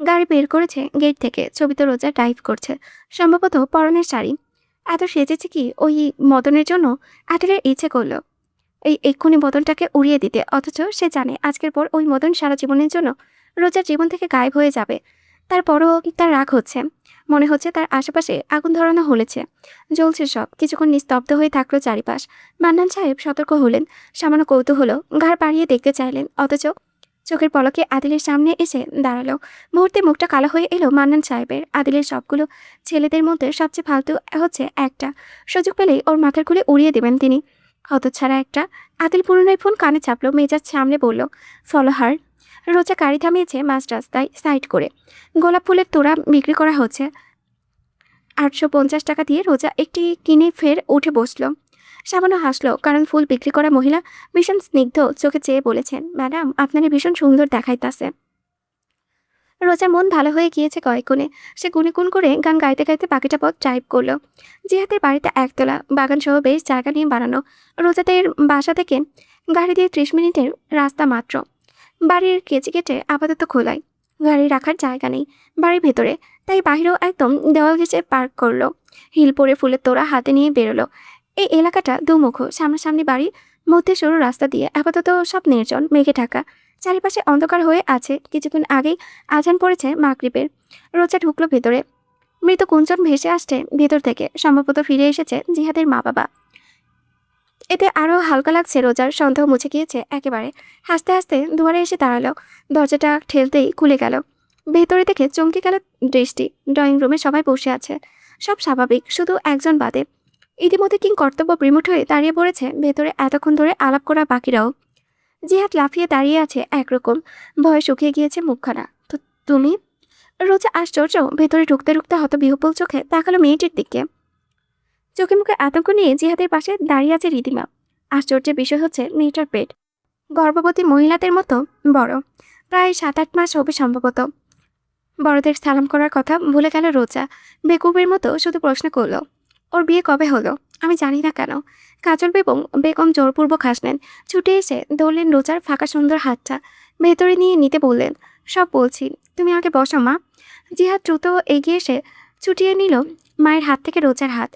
গাড়ি বের করেছে গেট থেকে। ছবিতে রোজা ড্রাইভ করছে, সম্ভবত পরনের শাড়ি। এত সেজেছে কি ওই মদনের জন্য? আদিলের ইচ্ছে করলো এক্ষুনি মদনটাকে উড়িয়ে দিতে, অথচ সে জানে আজকের পর ওই মদন সারা জীবনের জন্য রোজার জীবন থেকে গায়েব হয়ে যাবে। তারপরও তার রাগ হচ্ছে, মনে হচ্ছে তার আশেপাশে আগুন ধরানো হলেছে, জ্বলছে সব। কিছুক্ষণ নিস্তব্ধ হয়ে থাকলো চারিপাশ। মান্নান সাহেব সতর্ক হলেন, সামান্য কৌতূহল ঘাড় বাড়িয়ে দেখতে চাইলেন, অথচ চোখের পলকে আদিলের সামনে এসে দাঁড়ালো। মুহূর্তে মুখটা কালো হয়ে এলো মান্নান সাহেবের। আদিলের সবগুলো ছেলেদের মধ্যে সবচেয়ে ফালতু হচ্ছে একটা, সুযোগ পেলেই ওর মাথার খুলে উড়িয়ে দেবেন তিনি। হতচ্ছাড়া একটা। আদিল পুনরায় ফোন কানে চাপলো, মেজাজ সামনে বলল, ফলো হার। রোজা গাড়ি থামিয়েছে মাঝ রাস্তায় সাইড করে। গোলাপ ফুলের তোড়া বিক্রি করা হচ্ছে। 850 টাকা দিয়ে রোজা একটি কিনে ফের উঠে বসলো। সামান্য হাসলো, কারণ ফুল বিক্রি করা মহিলা ভীষণ স্নিগ্ধ চোখে চেয়ে বলেছেন, ম্যাডাম, আপনারে ভীষণ সুন্দর দেখাইতাছে। রোজার মন ভালো হয়ে গিয়েছে কয়েক গুণে। সে গুনগুন করে গান গাইতে গাইতে বাকিটা পথ ড্রাইভ করলো। জিহাদের বাড়িতে একতলা, বাগান সহ বেশ জায়গা নিয়ে বানানো। রোজাদের বাসা থেকে গাড়ি দিয়ে 30 মিনিটের রাস্তা মাত্র। বাড়ির কেচি কেটে আপাতত খোলায়, গাড়ি রাখার জায়গা নেই বাড়ির ভেতরে, তাই বাহিরেও একদম দেওয়াল ঘেঁষে পার্ক করলো। হিল পরে ফুলের তোড়া হাতে নিয়ে বেরোলো। এই এলাকাটা দুমুখ, সামনাসামনি বাড়ি, মধ্যে সরু রাস্তা দিয়ে। আপাতত সব নির্জন, মেঘে ঢাকা, চারিপাশে অন্ধকার হয়ে আছে। কিছুক্ষণ আগেই আজান পড়েছে মাগরিবের। রোজা ঢুকলো ভেতরে। মৃত কুঞ্চন ভেসে আসছে ভেতর থেকে। সম্ভবত ফিরে এসেছে জিহাদের মা বাবা। এতে আরও হালকা লাগছে। রোজার সন্দেহ মুছে গিয়েছে একেবারে। হাসতে হাসতে দুয়ারে এসে দাঁড়ালো। দরজাটা ঠেলতেই খুলে গেল। ভেতরে দেখে চমকে গেল দৃষ্টি। ড্রয়িং রুমে সবাই বসে আছে, সব স্বাভাবিক, শুধু একজন বাদে। ইতিমধ্যে কিং কর্তব্য বিমূঢ় হয়ে দাঁড়িয়ে পড়েছে ভেতরে এতক্ষণ ধরে আলাপ করা বাকিরাও। জিহাদ লাফিয়ে দাঁড়িয়ে আছে একরকম, ভয়ে শুকিয়ে গিয়েছে মুখখানা। তো তুমি? রোজা আশ্চর্য। ভেতরে ঢুকতে ঢুকতে হতবিহ্বল চোখে তাকালো মেয়েটির দিকে। চোখে মুখে আতঙ্ক নিয়ে জিহাদের পাশে দাঁড়িয়ে আছে রিদিমা। আশ্চর্যের বিষয় হচ্ছে মেয়েটার পেট গর্ভবতী মহিলাদের মতো বড়, প্রায় 7-8 মাস হবে সম্ভবত। বড়দের সালাম করার কথা ভুলে গেল রোজা। বেকুবের মতো শুধু প্রশ্ন করলো, ওর বিয়ে কবে হলো? আমি জানি না কেন। কাজল বেগম জোরপূর্বক হাসলেন। ছুটে এসে ধরলেন রোজার ফাঁকা সুন্দর হাতটা, ভেতরে নিয়ে নিতে বললেন, সব বলছি, তুমি আগে বসো মা। জিহাদ দ্রুত এগিয়ে এসে ছুটিয়ে নিল মায়ের হাত থেকে রোজার হাত।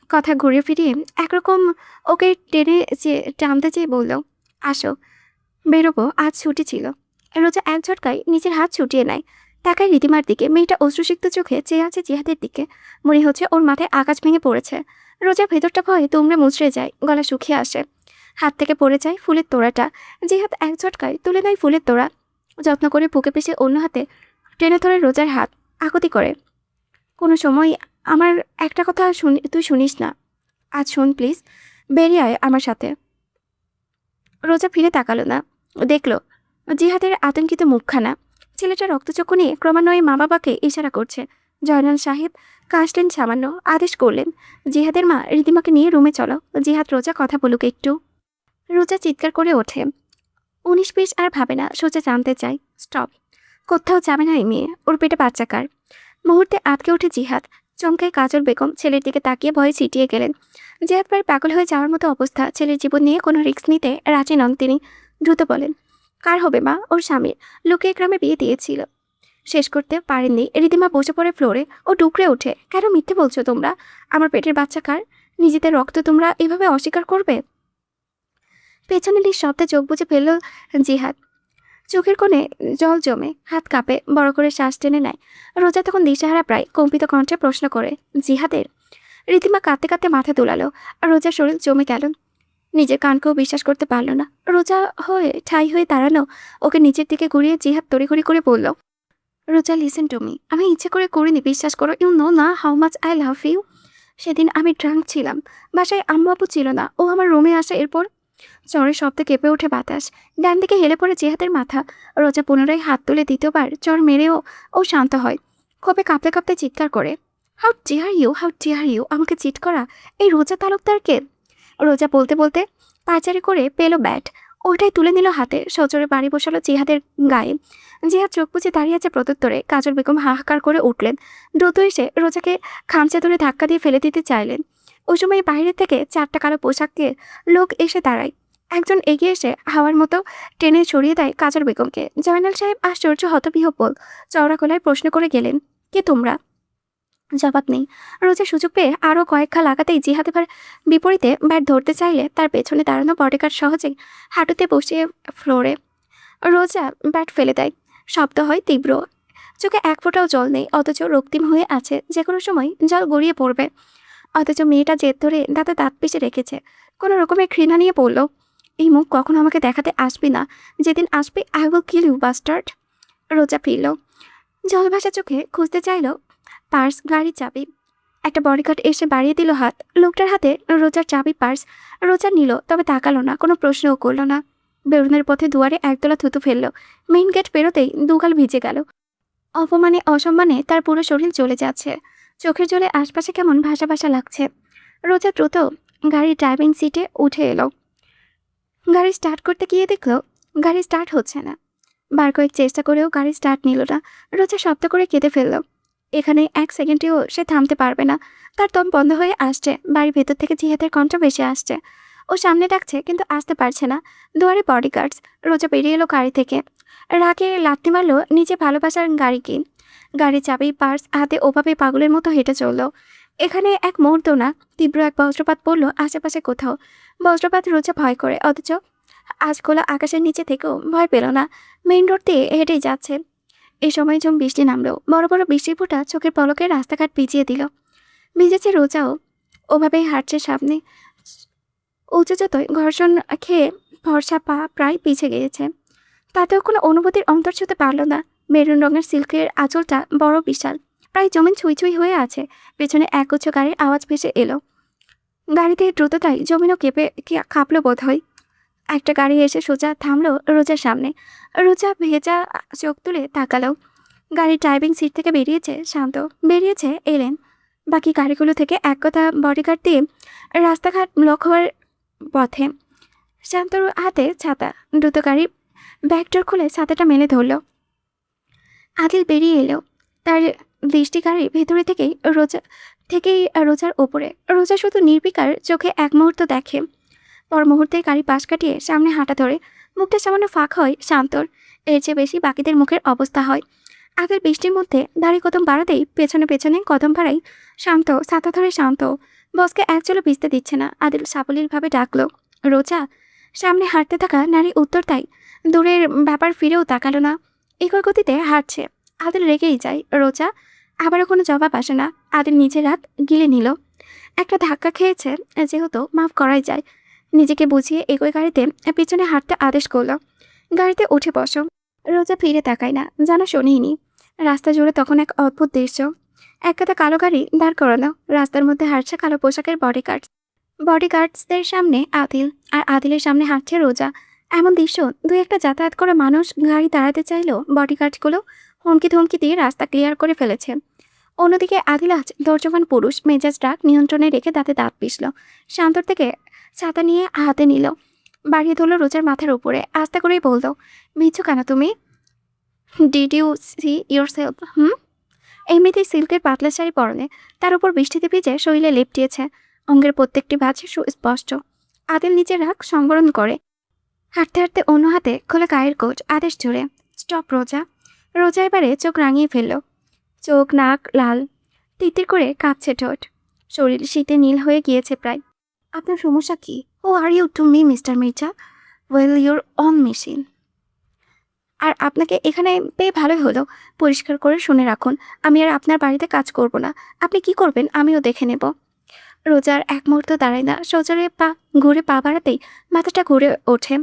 কথা ঘুরিয়ে ফিরিয়ে একরকম ওকে টানতে চেয়ে বলল, আসো, বেরোবো, আজ ছুটি ছিল। রোজা এক ঝটকায় নিজের হাত ছুটিয়ে নেয়। তাকায় রীতিমার দিকে। মেয়েটা অশ্রুসিক্ত চোখে চেয়ে আছে জিহাদের দিকে। মনে হচ্ছে ওর মাথায় আকাশ ভেঙে পড়েছে। রোজার ভেতরটা ভয়ে তুমড়ে মুচড়ে যায়, গলা শুকিয়ে আসে। হাত থেকে পড়ে যায় ফুলের তোড়াটা। জিহাদ এক ঝটকায় তুলে নেয় ফুলের তোড়া। যত্ন করে বুকে পিষে অন্য হাতে টেনে ধরে রোজার হাত, আকুতি করে, কোনো সময় আমার একটা কথা তুই শুনিস না, আজ শোন প্লিজ, বেরিয়ে আয় আমার সাথে। রোজা ফিরে তাকালো না। দেখল জিহাদের আতঙ্কিত মুখখানা। ছেলেটা রক্তচক্ষু নিয়ে ক্রমান্বয়ে মা বাবাকে ইশারা করছে। জয়নাল সাহেব কাশলেন সামান্য, আদেশ করলেন, জিহাদের মা রিদিমাকে নিয়ে রুমে চলো। জিহাদ, রোজা কথা বলুক একটু। রোজা চিৎকার করে ওঠে। 19-20 আর ভাবে না, সোজা জানতে চাই। স্টপ, কোথাও যাবে না এই মেয়ে। ওর পেটে বাচ্চা কার? মুহূর্তে আটকে ওঠে জিহাদ। চমকায় কাজল বেগম ছেলের দিকে তাকিয়ে ভয়ে ছিটিয়ে গেলেন। জিহাদ প্রায় পাগল হয়ে যাওয়ার মতো অবস্থা। ছেলের জীবন নিয়ে কোনো রিস্ক নিতে রাজি নন তিনি। দ্রুত বলেন, কার হবে মা? ওর স্বামীর। লুকিয়ে গ্রামে বিয়ে দিয়েছিল। শেষ করতে পারেননি রিদিমা বসে পড়ে ফ্লোরে। ও ডুকরে ওঠে, কেন মিথ্যে বলছো তোমরা? আমার পেটের বাচ্চা কার? নিজেদের রক্ত তোমরা এভাবে অস্বীকার করবে? পেছনে শব্দে চোখ বুজে ফেলল জিহাদ। চোখের কোণে জল জমে, হাত কাঁপে, বড় করে শ্বাস টেনে নেয়। রোজা তখন দিশাহারা, প্রায় কম্পিত কণ্ঠে প্রশ্ন করে, জিহাদের? রীতিমা কাঁদতে কাঁদতে মাথা দোলালো। আর রোজার শরীর জমে গেল। নিজের কানকেও বিশ্বাস করতে পারল না। রোজা হয়ে ঠাই হয়ে দাঁড়ানো। ওকে নিচের দিকে ঘুরিয়ে জিহাদ তড়িঘড়ি করে বলল, রোজা লিসেন টু মি, আমি ইচ্ছে করে করিনি, বিশ্বাস করো। ইউ নো না how much I love you. সেদিন আমি ড্রাঙ্ক ছিলাম, বাসায় আম্মু আপু ছিল না। ও আমার রুমে আসে, এরপর চরের শব্দে কেঁপে ওঠে বাতাস। ডান দিকে হেলে পড়ে জিহাদের মাথা। রোজা পুনরায় হাত তুলে দ্বিতীয়বার চর মেরেও ও শান্ত হয়। ক্ষোভে কাঁপতে কাঁপতে চিৎকার করে, how dare you, how dare you, আমাকে চিট করা! এই রোজা তালুকদারকে! রোজা বলতে বলতে পাচারি করে পেলো ব্যাট, ওইটাই তুলে নিল হাতে। সজোরে বাড়ি বসালো জিহাদের গায়ে। জিহাদ চোখ বুঝে দাঁড়িয়ে আছে প্রত্যুত্তরে। কাজল বেগম হাহাকার করে উঠলেন। দ্রুত এসে রোজাকে খামচে ধরে ধাক্কা দিয়ে ফেলে দিতে চাইলেন। ওই সময় বাইরে থেকে 4টা কালো পোশাককে লোক এসে দাঁড়ায়। একজন এগিয়ে এসে হাওয়ার মতো টেনে সরিয়ে দেয় কাজল বেগমকে। জয়নাল সাহেব আশ্চর্য হতবিহ্বল চওড়া গলায় প্রশ্ন করে গেলেন, কে তোমরা? জবাব নেই। রোজা সুযোগ পেয়ে আরও কয়েক খা লাগাতেই জিহাদ এবার বিপরীতে ব্যাট ধরতে চাইলে তার পেছনে দাঁড়ানো বডিগার্ড সহজেই হাঁটুতে বসিয়ে ফ্লোরে। রোজা ব্যাট ফেলে দেয়। শব্দ হয় তীব্র। চোখে এক ফোঁটাও জল নেই, অথচ রক্তিম হয়ে আছে, যে কোনো সময় জল গড়িয়ে পড়বে। অথচ মেয়েটা জেদ ধরে দাঁতে দাঁত পিষে রেখেছে। কোনো রকমের ঘৃণা নিয়ে পড়ল, এই মুখ কখনো আমাকে দেখাতে আসবি না। যেদিন আসবি I will kill you bastard. Roza ফিরল। জল ভাসা চোখে খুঁজতে চাইল পার্স, গাড়ির চাবি। একটা বডিগার্ড এসে বাড়িয়ে দিল হাত। লোকটার হাতে রোজার চাবি, পার্স। রোজা নিল, তবে তাকালো না, কোনো প্রশ্নও করল না। বেরোনোর পথে দুয়ারে একতলা থুতু ফেলল। মেইন গেট পেরোতেই দুগাল ভিজে গেল। অপমানে অসম্মানে তার পুরো শরীর জ্বলে যাচ্ছে। চোখের জলে আশপাশে কেমন ভাসা ভাসা লাগছে। রোজা দ্রুত গাড়ির ড্রাইভিং সিটে উঠে এলো। গাড়ি স্টার্ট করতে গিয়ে দেখলো গাড়ি স্টার্ট হচ্ছে না। বার কয়েক চেষ্টা করেও গাড়ি স্টার্ট নিল না। রোজা শব্দ করে কেঁদে ফেলল। এখানে 1 সেকেন্ডেও সে থামতে পারবে না। তার দম বন্ধ হয়ে আসছে। বাড়ির ভেতর থেকে জিহাদের কণ্ঠ ভেসে আসছে। ও সামনে ডাকছে, কিন্তু আসতে পারছে না। দুয়ারে বডিগার্ডস। রোজা বেরিয়ে এলো গাড়ি থেকে। রাগে লাথি মারল নিজে ভালোবাসার গাড়িকে। গাড়ির চাবি, পার্স হাতে ওভাবে পাগলের মতো হেঁটে চলল। এখানে এক মুহূর্ত না, তীব্র এক বজ্রপাত পড়ল আশেপাশে কোথাও। বজ্রপাত রোজা ভয় করে, অথচ আজ খোলা আকাশের নিচে থেকেও ভয় পেল না। মেইন রোড দিয়ে হেঁটেই যাচ্ছে। এই সময় ঝুম বৃষ্টি নামলো। বড় বড় বৃষ্টির ফোঁটা চোখের পলকে রাস্তাঘাট ভিজিয়ে দিল। ভিজেছে রোজাও। ওভাবেই হাঁটছে সামনে। উঁচু জুতোয় ঘর্ষণ খেয়ে ফর্সা পা প্রায় পিছে গিয়েছে। তাতেও কোনো অনুভূতির অন্তর ছুঁতে পারল না। মেরুন রঙের সিল্কের আঁচলটা বড় বিশাল, প্রায় জমিন ছুঁই ছুঁই হয়ে আছে। পেছনে একগুচ্ছ গাড়ির আওয়াজ ভেসে এলো। গাড়িতে দ্রুততায় জমিনও কেঁপে কাঁপলো বোধ হয়। একটা গাড়ি এসে সোজা থামলো রোজার সামনে। রোজা ভেজা চোখ তুলে তাকালো। গাড়ির ড্রাইভিং সিট থেকে বেরিয়েছে শান্ত, বেরিয়েছে এলেন। বাকি গাড়িগুলো থেকে এক কথা বডিগার্ড দিয়ে রাস্তাঘাট ব্লক হওয়ার পথে। শান্তর হাতে ছাতা। দ্রুত গাড়ির ব্যাকডোর খুলে ছাতাটা মেলে ধরল। আদিল বেরিয়ে এলো। তার দৃষ্টি গাড়ির ভেতরে থেকেই রোজার ওপরে। রোজা শুধু নির্বিকার চোখে এক মুহূর্ত দেখে, পর মুহূর্তে গাড়ি পাশ কাটিয়ে সামনে হাঁটা ধরে। মুখটা সামান্য ফাঁক হয় শান্তর, এর চেয়ে বেশি বাকিদের মুখের অবস্থা হয়। আগের বৃষ্টির মধ্যে দাড়ি কদম বাড়াতেই পেছনে পেছনে কদম বাড়াই শান্ত, ছাতা ধরে শান্ত। বসকে এক চলো ভিজতে দিচ্ছে না। আদিল সাবলীলভাবে ডাকলো, রোজা। সামনে হাঁটতে থাকা নারী উত্তর তাই, দূরের ব্যাপার ফিরেও তাকালো না। একই গতিতে হাঁটছে। আদিল রেগেই যায়। রোজা আবারও কোনো জবাব আসে না। আদিল নিজের হাত গিলে নিল। একটা ধাক্কা খেয়েছে যেহেতু মাফ করাই যায়। নিজেকে বুঝিয়ে একই গাড়িতে পিছনে হাঁটতে আদেশ করলো, গাড়িতে উঠে বসো। রোজা ফিরে তাকায় না, যেন শোনেইনি। রাস্তা জুড়ে তখন এক অদ্ভুত দৃশ্য। এক কাতা কালো গাড়ি দাঁড় করানো, রাস্তার মধ্যে হাঁটছে কালো পোশাকের বডিগার্ডসদের সামনে আদিল, আর আদিলের সামনে হাঁটছে রোজা। এমন দৃশ্য দুই একটা যাতায়াত করা মানুষ গাড়ি দাঁড়াতে চাইলেও বডিগার্ডগুলো হুমকি ধমকি দিয়ে রাস্তা ক্লিয়ার করে ফেলেছে। অন্যদিকে আদিল আজ ধৈর্যবান পুরুষ, মেজাজ রাগ নিয়ন্ত্রণে রেখে দাঁতে দাঁত পিষল। শান্তর থেকে ছাতা নিয়ে হাতে নিল, বাড়িয়ে ধরল রোজার মাথার উপরে। আস্তে করেই বলল, ভিজছো কেন তুমি? Did you see yourself? এমনিতেই সিল্কের পাতলা শাড়ি পরনে, তার উপর বৃষ্টিতে ভিজে শরীরে লেপটিয়েছে। অঙ্গের প্রত্যেকটি ভাঁজ সুস্পষ্ট। আদিল নিজের রাগ সংবরণ করে হাঁটতে হাঁটতে অন্য হাতে খোলা গায়ের কোট আদেশ জুড়ে, স্টপ রোজা। রোজা এবারে চোখ রাঙিয়ে ফেলল। চোখ নাক লাল, তিতির করে কাঁপছে ঠোঁট, শরীর শীতে নীল হয়ে গিয়েছে প্রায়। আপনার সমস্যা কি? Oh are you to me mister Mirza? Well you're on machine. আর আপনাকে এখানে পেয়ে ভালোই হলো। পরিষ্কার করে শুনে রাখুন, আমি আর আপনার বাড়িতে কাজ করব না। আপনি কি করবেন আমিও দেখে নেব। রোজার এক মুহূর্ত দাঁড়ায় না। সজোরে ঘুরে পা বাড়াতেই মাথাটা ঘুরে ওঠে।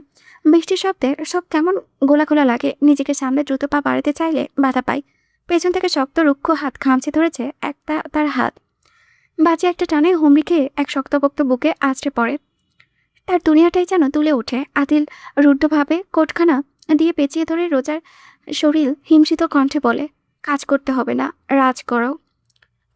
বৃষ্টির শব্দে সব কেমন গোলা লাগে। নিজেকে সামনে দ্রুত পা বাড়াতে চাইলে বাধা পায়। পেছন থেকে শক্ত রুক্ষ হাত খামচে ধরেছে তার হাত। বাজে একটা টানে হুমড়ি খেয়ে এক শক্তপোক্ত বুকে আছড়ে পড়ে। তার দুনিয়াটাই যেন তুলে ওঠে। আদিল রুদ্ধভাবে কোটখানা দিয়ে পেঁচিয়ে ধরে রোজার শরীর হিমশীত কণ্ঠে বলে, কাজ করতে হবে না, রাজ করো।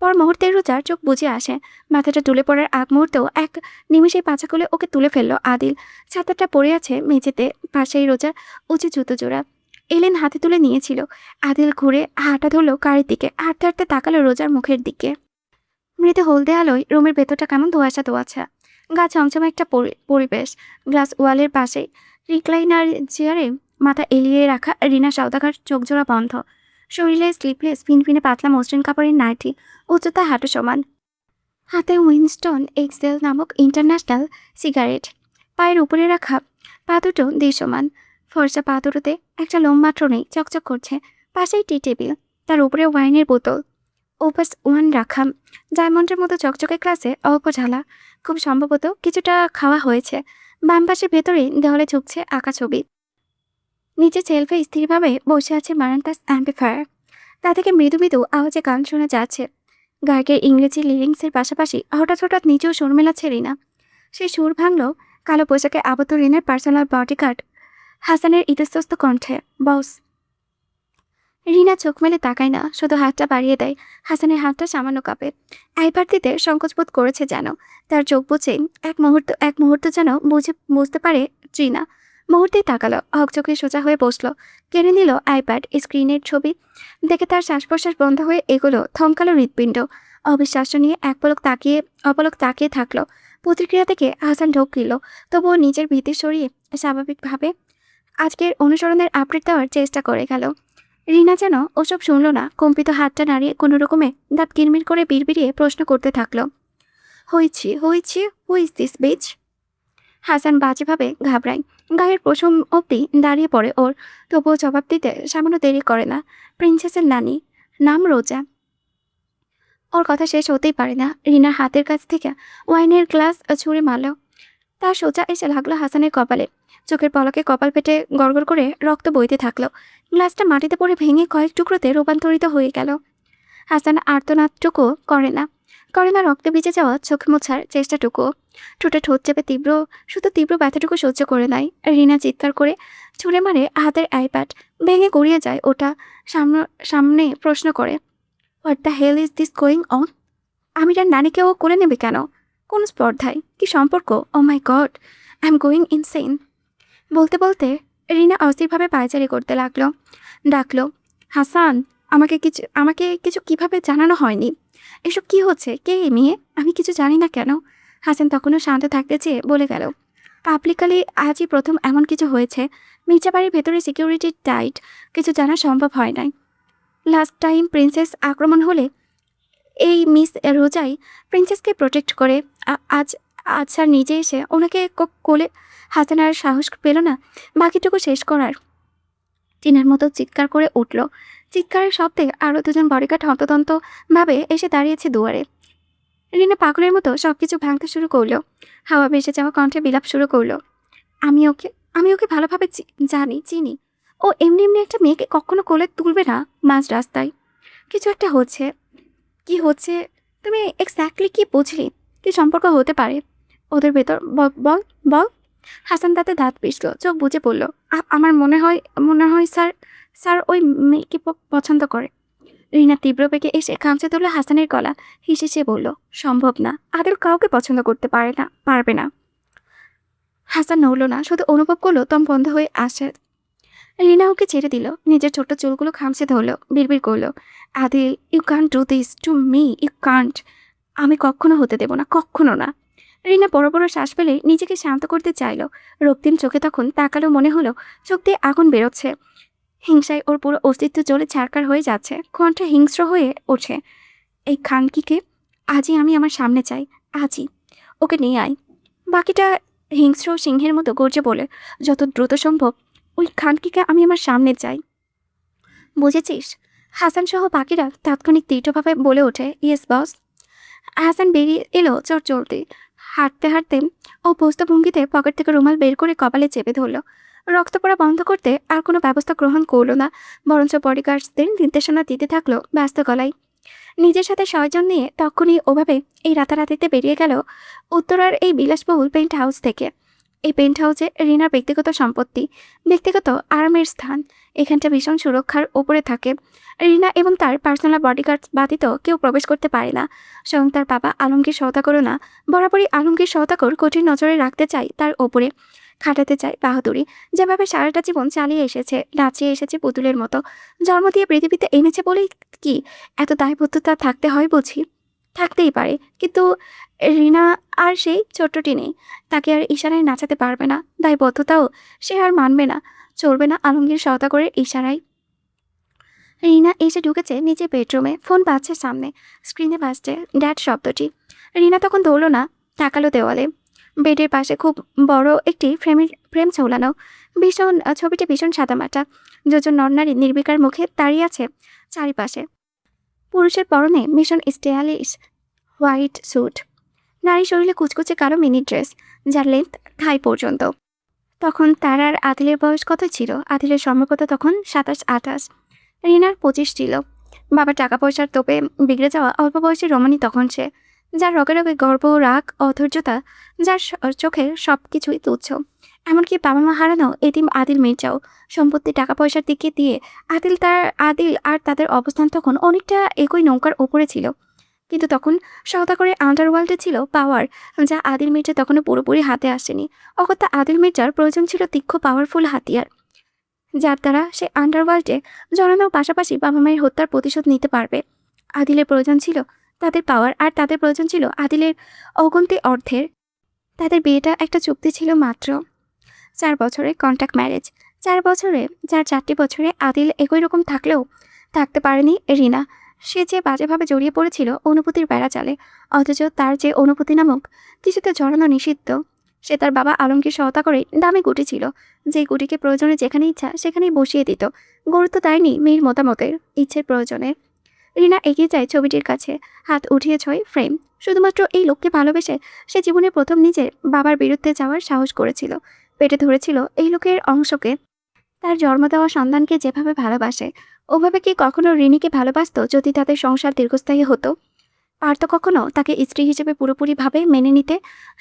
পর মুহূর্তে রোজার চোখ বুঝে আসে। মাথাটা তুলে পড়ার আগ মুহূর্তেও এক নিমিষে পাছা খুলে ওকে তুলে ফেললো আদিল। ছাতাটা পড়ে আছে মেঝেতে, পাশেই রোজার উঁচু জুতো জোড়া। এলেন হাতে তুলে নিয়েছিল। আদিল ঘুরে হাঁটা ধরলো গাড়ির দিকে। হাঁটতে হাঁটতে তাকালো রোজার মুখের দিকে। মৃত হলদে আলোয় রুমের ভেতরটা কেমন ধোঁয়াশা। গা ছমছমে একটা পরিবেশ। গ্লাস ওয়ালের পাশে রিক্লাইনার চেয়ারে মাথা এলিয়ে রাখা রিনা সওদাগর, চোখজোড়া বন্ধ। শরীরে স্লিপলেস ফিনফিনে পাতলা মসৃণ কাপড়ের নাইটি, উচ্চতা হাঁটু সমান। হাতে উইনস্টন এক্সেল নামক ইন্টারন্যাশনাল সিগারেট। পায়ের উপরে রাখা পা দুটো দৃশ্যমান। ফর্সা পা দুটোতে একটা লোম মাত্র নেই, চকচক করছে। পাশেই টি টেবিল, তার উপরে ওয়াইনের বোতল। ওপাস ওয়ান রাখা ডায়মন্ডের মতো চকচকে ক্লাসে অল্প ঝালা, খুব সম্ভবত কিছুটা খাওয়া হয়েছে। বাম পাশের ভেতরে দেওয়ালে ঝুঁকছে আঁকা ছবি। নিচে সেলফে স্থিরভাবে বসে আছে মারান্তাস অ্যাম্পিফায়ার। তা থেকে মৃদু মৃদু আওয়াজে গান শোনা যাচ্ছে। গায়কের ইংরেজি লিরিক্সের পাশাপাশি হঠাৎ নিচেও সুর মেলাচ্ছে রিনা। সেই সুর ভাঙল কালো পোশাকে আবদ্ধ রিনার পার্সোনাল বডিগার্ড হাসানের ইতস্তস্ত কণ্ঠে, বস। রিনা চোখ মেলে তাকায় না, শুধু হাতটা বাড়িয়ে দেয়। হাসানের হাতটা সামান্য কাঁপে। আইবার দিতে সংকোচবোধ করেছে যেন। তার চোখ বুঝে এক মুহূর্ত যেন বুঝতে পারে রিনা। মুহূর্তেই তাকালো, হকচকে সোজা হয়ে বসলো। কেড়ে নিল আইপ্যাড। স্ক্রিনের ছবি দেখে তার শ্বাস প্রশ্বাস বন্ধ হয়ে এগোলো থমকালো হৃৎপিণ্ড। অবিশ্বাস্য নিয়ে অপলক তাকিয়ে থাকলো। প্রতিক্রিয়া থেকে হাসান ঢোক দিল, তবুও নিজের ভীতি সরিয়ে স্বাভাবিকভাবে আজকের অনুসরণের আপডেট দেওয়ার চেষ্টা করে গেল। রিনা যেন ওসব শুনল না। কম্পিত হাতটা নাড়িয়ে কোনো রকমে দাঁত কিরমির করে বিড়বিড়িয়ে প্রশ্ন করতে থাকলো, হয়েছি who is this beach? Hasan বাজেভাবে ঘাবড়ায়। গায়ের প্রথম অবধি দাঁড়িয়ে পড়ে ওর, তবুও জবাব দিতে সামান্য দেরি করে না। প্রিন্সেসের নানি, নাম রোজা। ওর কথা শেষ হতেই পারে না। রিনার হাতের কাছ থেকে ওয়াইনের গ্লাস ছুঁড়ে মারল। তা সোজা এসে লাগলো হাসানের কপালে। চোখের পলকে কপাল ফেটে গড়গড় করে রক্ত বইতে থাকলো। গ্লাসটা মাটিতে পড়ে ভেঙে কয়েক টুকরোতে রূপান্তরিত হয়ে গেল। হাসান আর্তনাদটুকু করে না রক্তে ভিজে যাওয়া চোখ মোছার চেষ্টাটুকু। ঠোঁটে ঠোঁট চেপে শুধু তীব্র ব্যথাটুকু সহ্য করে নেয়। রিনা চিৎকার করে ছুঁড়ে মারে হাতের আইপ্যাড, ভেঙে গড়িয়ে যায় ওটা। সামনে প্রশ্ন করে, what the hell is this going on? আমিরার নানিকে ও করে নেবে কেন? কোন স্পর্ধায়? কি সম্পর্ক? Oh my god, I am going insane. বলতে বলতে রিনা অস্থিরভাবে পায়চারি করতে লাগলো। ডাকলো, হাসান, আমাকে কিছু কিভাবে জানানো হয়নি? এসব কি হচ্ছে? কে এই মেয়ে? আমি কিছু জানি না কেন? হাসান তখনও শান্ত থাকতে চেয়ে বলে গেল, পাবলিকালি আজই প্রথম এমন কিছু হয়েছে। মির্জা বাড়ির ভেতরে সিকিউরিটি টাইট, কিছু জানা সম্ভব হয় নাই। লাস্ট টাইম প্রিন্সেস আক্রমণ হলে এই মিস রোজাই প্রিন্সেসকে প্রোটেক্ট করে। আজ আজ স্যার নিজে এসে ওনাকে কোলে। হাসান আর সাহস পেল না বাকিটুকু শেষ করার। টিনের মতো চিৎকার করে উঠল। চিৎকারের শব্দে আরও দুজন বডিগার্ড হন্তদন্তভাবে এসে দাঁড়িয়েছে দুয়ারে। রিনা পাগলের মতো সবকিছু ভাঙতে শুরু করলো। হাওয়া ভেসে যাওয়া কণ্ঠে বিলাপ শুরু করলো, আমি ওকে ভালোভাবে চিনি। ও এমনি একটা মেয়েকে কখনো কোলে তুলবে না মাঝ রাস্তায়। কিছু একটা হচ্ছে। কি হচ্ছে? তুমি এক্স্যাক্টলি কি বুঝলি? কি সম্পর্ক হতে পারে ওদের ভেতর? বল বল। হাসান দাঁতে দাঁত পিষল, চোখ বুজে পড়ল। আমার মনে হয় স্যার ওই মেয়েকে পছন্দ করে। রিনা তীব্র বেগে এসে খামচে তুলল হাসানের গলা। হিসেসে বলল, সম্ভব না, আদিল কাউকে পছন্দ করতে পারবে না। হাসান নড়ল না, শুধু অনুভব করলো দম বন্ধ হয়ে আসে। রিনা ওকে ছেড়ে দিল, নিজের ছোট্ট চুলগুলো খামচে ধরলো, বিড়বিড় করলো, Adil, you can't do this to me, you can't. আমি কখনো হতে দেব না, কখনো না। রিনা বড় বড় শ্বাস ফেলে নিজেকে শান্ত করতে চাইল। রক্তিম চোখে তখন তাকালো, মনে হলো চোখ দিয়ে আগুন বেরোচ্ছে। হিংসায় ওর পুরো অস্তিত্ব জ্বলে ছারকার হয়ে যাচ্ছে, কণ্ঠে হিংস্র হয়ে ওঠে। এই খানকিকে আজই আমি আমার সামনে চাই, আজই। ওকে নিয়ে আয়। বাকিটা হিংস্র সিংহের মতো গর্জে বলে, যত দ্রুত সম্ভব ওই খানকিকে আমি আমার সামনে চাই। বুঝেছিস? হাসান সহ বাকিরা তাৎক্ষণিক দৃঢ়ভাবে বলে ওঠে, ইয়েস বস। হাসান বেরিয়ে এলো চলতে। হাঁটতে হাঁটতে অভ্যস্ত ভঙ্গিতে পকেট থেকে রুমাল বের করে কপালে চেপে ধরল। রক্ত পড়া বন্ধ করতে আর কোনো ব্যবস্থা গ্রহণ করলো না, বরঞ্চ বডিগার্ডসদের নির্দেশনা দিতে থাকলো ব্যস্ত গলায়। নিজের সাথে 6 জন নিয়ে তখনই ওভাবে এই রাতারাতিতে বেরিয়ে গেল উত্তরার এই বিলাসবহুল পেন্ট হাউস থেকে। এই পেন্ট হাউসে রিনার ব্যক্তিগত সম্পত্তি, ব্যক্তিগত আরামের স্থান। এখানটা ভীষণ সুরক্ষার ওপরে থাকে। রিনা এবং তার পার্সোনাল বডিগার্ড ব্যতীত কেউ প্রবেশ করতে পারে না। স্বয়ং তার বাবা আলমগীর সওদাগরও না। বরাবরই আলমগীর সওদাগর কঠিন নজরে রাখতে চায় তার ওপরে, খাটাতে চায় বাহাদুরি। যেভাবে সারাটা জীবন চালিয়ে এসেছে, নাচিয়ে এসেছে পুতুলের মতো। জন্ম দিয়ে পৃথিবীতে এনেছে বলেই কি এত দায়বদ্ধতা থাকতে হয় বুঝি? থাকতেই পারে, কিন্তু রিনা আর সেই ছোট্টটি নেই। তাকে আর ইশারায় নাচাতে পারবে না, দায়বদ্ধতাও সে আর মানবে না, চলবে না আলমগীর সওদাগরের ইশারায়। রিনা এসে ঢুকেছে নিচে বেডরুমে, ফোন বাজছে সামনে, স্ক্রিনে বাজছে ড্যাড শব্দটি। রিনা তখন দৌড়ল না, তাকালো দেওয়ালে। বেডের পাশে খুব বড় একটি ফ্রেম ঝোলানো। ছবিটি ভীষণ সাদামাটা। দুজন নরনারী নির্বিকার মুখে দাঁড়িয়ে আছে চারিপাশে। পুরুষের পরনে মিশন স্টাইলিশ হোয়াইট স্যুট, নারী শরীরে কুচকুচে কালো মিনি ড্রেস, যার লেন্থ থাই পর্যন্ত। তখন তার আর আদিলের বয়স কত ছিল? আদিলের সম্ভবত তখন 27-28, রিনার 25 ছিল। বাবার টাকা পয়সার তোপে বিগড়ে যাওয়া অল্প বয়সী রমণী তখন সে, যার রগে রগে গর্ব, রাগ, অধৈর্যতা, যার চোখে সব কিছুই তুচ্ছ। এমনকি বাবা মা হারানো এতিম আদিল মির্জাও সম্পত্তি টাকা পয়সার দিকে দিয়ে আদিল আর তাদের অবস্থান তখন অনেকটা একই নৌকার ওপরে ছিল। কিন্তু তখন সওদাগরের আন্ডারওয়ার্ল্ডে ছিল পাওয়ার, যা আদিল মির্জা তখনও পুরোপুরি হাতে আসেনি। অগত্যা আদিল মির্জার প্রয়োজন ছিল তীক্ষ্ণ পাওয়ারফুল হাতিয়ার, যার দ্বারা সে আন্ডারওয়ার্ল্ডে জড়ানোর পাশাপাশি বাবা মায়ের হত্যার প্রতিশোধ নিতে পারবে। আদিলের প্রয়োজন ছিল তাদের পাওয়ার, আর তাদের প্রয়োজন ছিল আদিলের অগুন্তি অর্থের। তাদের বিয়েটা একটা চুক্তি ছিল মাত্র 4 বছরের কন্ট্রাক্ট ম্যারেজ। 4 বছরে আদিল একই রকম থাকলেও থাকতে পারেনি রিনা। সে যে বাজেভাবে জড়িয়ে পড়েছিল অনুভূতির বেড়াজালে, অথচ তার যে অনুভূতি নামক কিছুতে জড়ানো নিষিদ্ধ। সে তার বাবা আলমগীর সওদাগরে দামি গুটি ছিল, যে গুটিকে প্রয়োজনে যেখানে ইচ্ছা সেখানেই বসিয়ে দিত। গুরুত্ব দেয়নি মেয়ের মতামতের, ইচ্ছের প্রয়োজনে। রিনা এগিয়ে যায় ছবিটির কাছে, হাত উঠিয়ে ছয় ফ্রেম। শুধুমাত্র এই লোককে ভালোবেসে সে জীবনে প্রথম নিজের বাবার বিরুদ্ধে যাওয়ার সাহস করেছিল। পেটে ধরেছিল এই লোকের অংশকে, তার জন্ম দেওয়া সন্তানকে যেভাবে ভালোবাসে ওভাবে কি কখনো রিনিকে ভালোবাসতো যদি তাদের সংসার দীর্ঘস্থায়ী হতো? পারতো কখনো তাকে স্ত্রী হিসেবে পুরোপুরিভাবে মেনে নিতে?